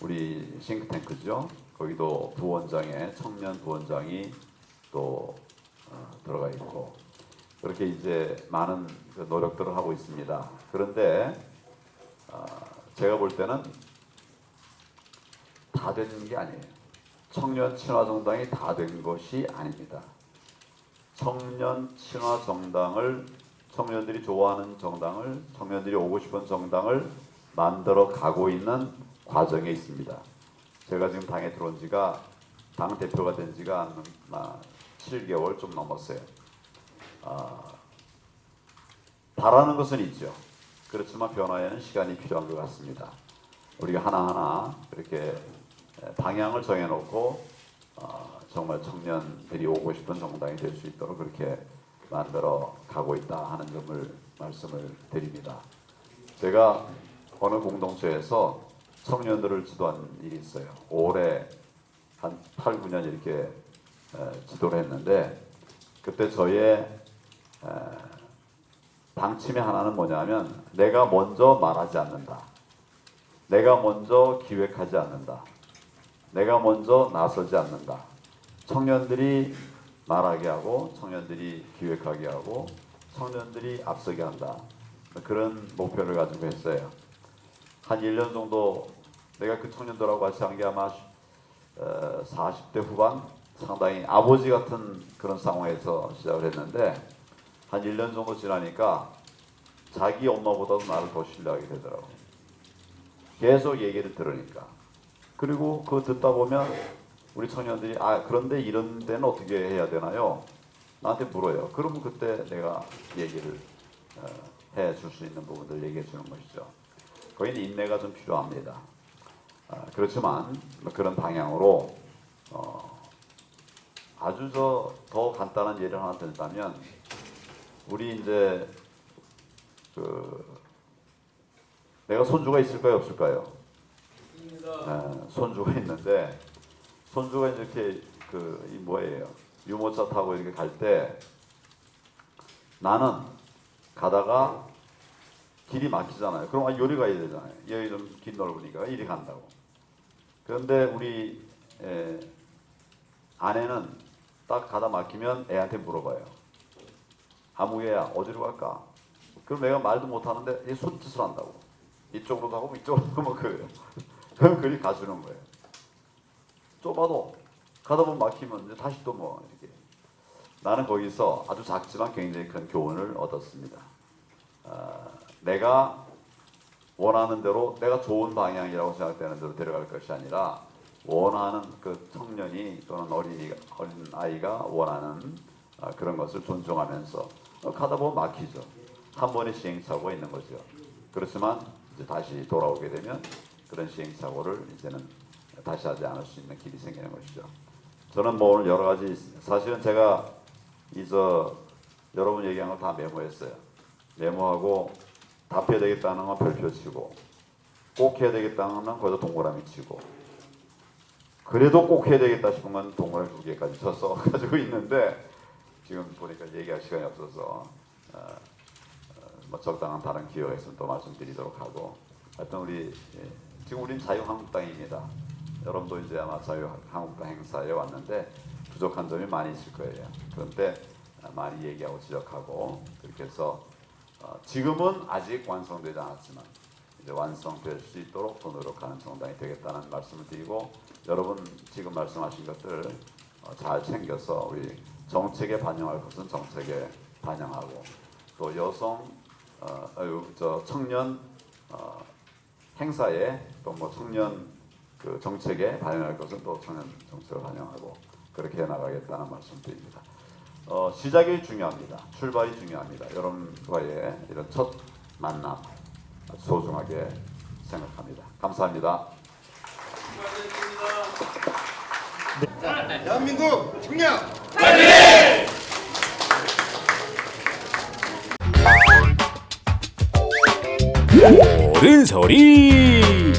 우리 싱크탱크죠. 거기도 부원장에 청년 부원장이 또 들어가 있고 그렇게 이제 많은 그 노력들을 하고 있습니다. 그런데 제가 볼 때는 다 된 게 아니에요. 청년 친화 정당이 다 된 것이 아닙니다. 청년 친화 정당을 청년들이 좋아하는 정당을 청년들이 오고 싶은 정당을 만들어 가고 있는 과정에 있습니다. 제가 지금 당에 들어온 지가 당 대표가 된 지가 한 7개월 좀 넘었어요. 바라는 것은 있죠. 그렇지만 변화에는 시간이 필요한 것 같습니다. 우리가 하나하나 이렇게 방향을 정해놓고 정말 청년들이 오고 싶은 정당이 될 수 있도록 그렇게 만들어 가고 있다 하는 점을 말씀을 드립니다. 제가 어느 공동체에서 청년들을 지도한 일이 있어요. 올해 한 8, 9년 이렇게 지도를 했는데 그때 저의 방침의 하나는 뭐냐면 내가 먼저 말하지 않는다. 내가 먼저 기획하지 않는다. 내가 먼저 나서지 않는다. 청년들이 말하게 하고 청년들이 기획하게 하고 청년들이 앞서게 한다. 그런 목표를 가지고 했어요. 한 1년 정도 내가 그 청년들하고 같이 한 게 아마 40대 후반 상당히 아버지 같은 그런 상황에서 시작을 했는데 한 1년 정도 지나니까 자기 엄마보다도 나를 더 신뢰하게 되더라고요. 계속 얘기를 들으니까. 그리고 그거 듣다 보면 우리 청년들이 그런데 이런 데는 어떻게 해야 되나요? 나한테 물어요. 그러면 그때 내가 얘기를 해줄 수 있는 부분들 얘기해 주는 것이죠. 거기는 인내가 좀 필요합니다. 그렇지만 그런 방향으로 아주 더 간단한 예를 하나 들자면 우리 이제 내가 손주가 있을까요 없을까요? 손주가 있는데 손주가 이렇게 이 뭐예요? 유모차 타고 이렇게 갈 때 나는 가다가 길이 막히잖아요. 그럼 요리 가야 되잖아요. 여기 좀 길 넓으니까 이리 간다고. 그런데 우리 아내는 딱 가다 막히면 애한테 물어봐요. 아무개야 어디로 갈까? 그럼 내가 말도 못하는데 얘 손짓을 한다고. 이쪽으로 가고 이쪽으로 가고 그래요. 그럼 그리 가주는 거예요. 좁아도 가다 보면 막히면 이제 다시 또 뭐 이렇게. 나는 거기서 아주 작지만 굉장히 큰 교훈을 얻었습니다. 내가 원하는 대로 내가 좋은 방향이라고 생각되는 대로 데려갈 것이 아니라 원하는 그 청년이 또는 어린 아이가 원하는 그런 것을 존중하면서 가다 보면 막히죠. 한 번의 시행착오가 있는 거죠. 그렇지만 이제 다시 돌아오게 되면 그런 시행착오를 이제는 다시 하지 않을 수 있는 길이 생기는 것이죠. 저는 뭐 오늘 여러 가지 사실은 제가 여러분 얘기한 걸 다 메모했어요. 메모하고 답해야 되겠다는 건 별표 치고 꼭 해야 되겠다는 건 거기서 동그라미 치고 그래도 꼭 해야 되겠다 싶은 건 동그라미 2개까지 쳐서 가지고 있는데 지금 보니까 얘기할 시간이 없어서 뭐 적당한 다른 기회가 있으면 또 말씀드리도록 하고 하여튼 지금 우리는 자유한국당입니다. 여러분도 이제 아마 자유한국당 행사에 왔는데 부족한 점이 많이 있을 거예요. 그런데 많이 얘기하고 지적하고 그렇게 해서 지금은 아직 완성되지 않았지만 이제 완성될 수 있도록 더 노력하는 정당이 되겠다는 말씀을 드리고 여러분 지금 말씀하신 것들 잘 챙겨서 우리 정책에 반영할 것은 정책에 반영하고 또 청년 행사에 또 뭐 청년 그 정책에 반영할 것은 또 청년 정책을 반영하고 그렇게 해나가겠다는 말씀드립니다. 시작이 중요합니다. 출발이 중요합니다. 여러분과의 이런 첫 만남 소중하게 생각합니다. 감사합니다. 대한민국 청년! 옳은 소리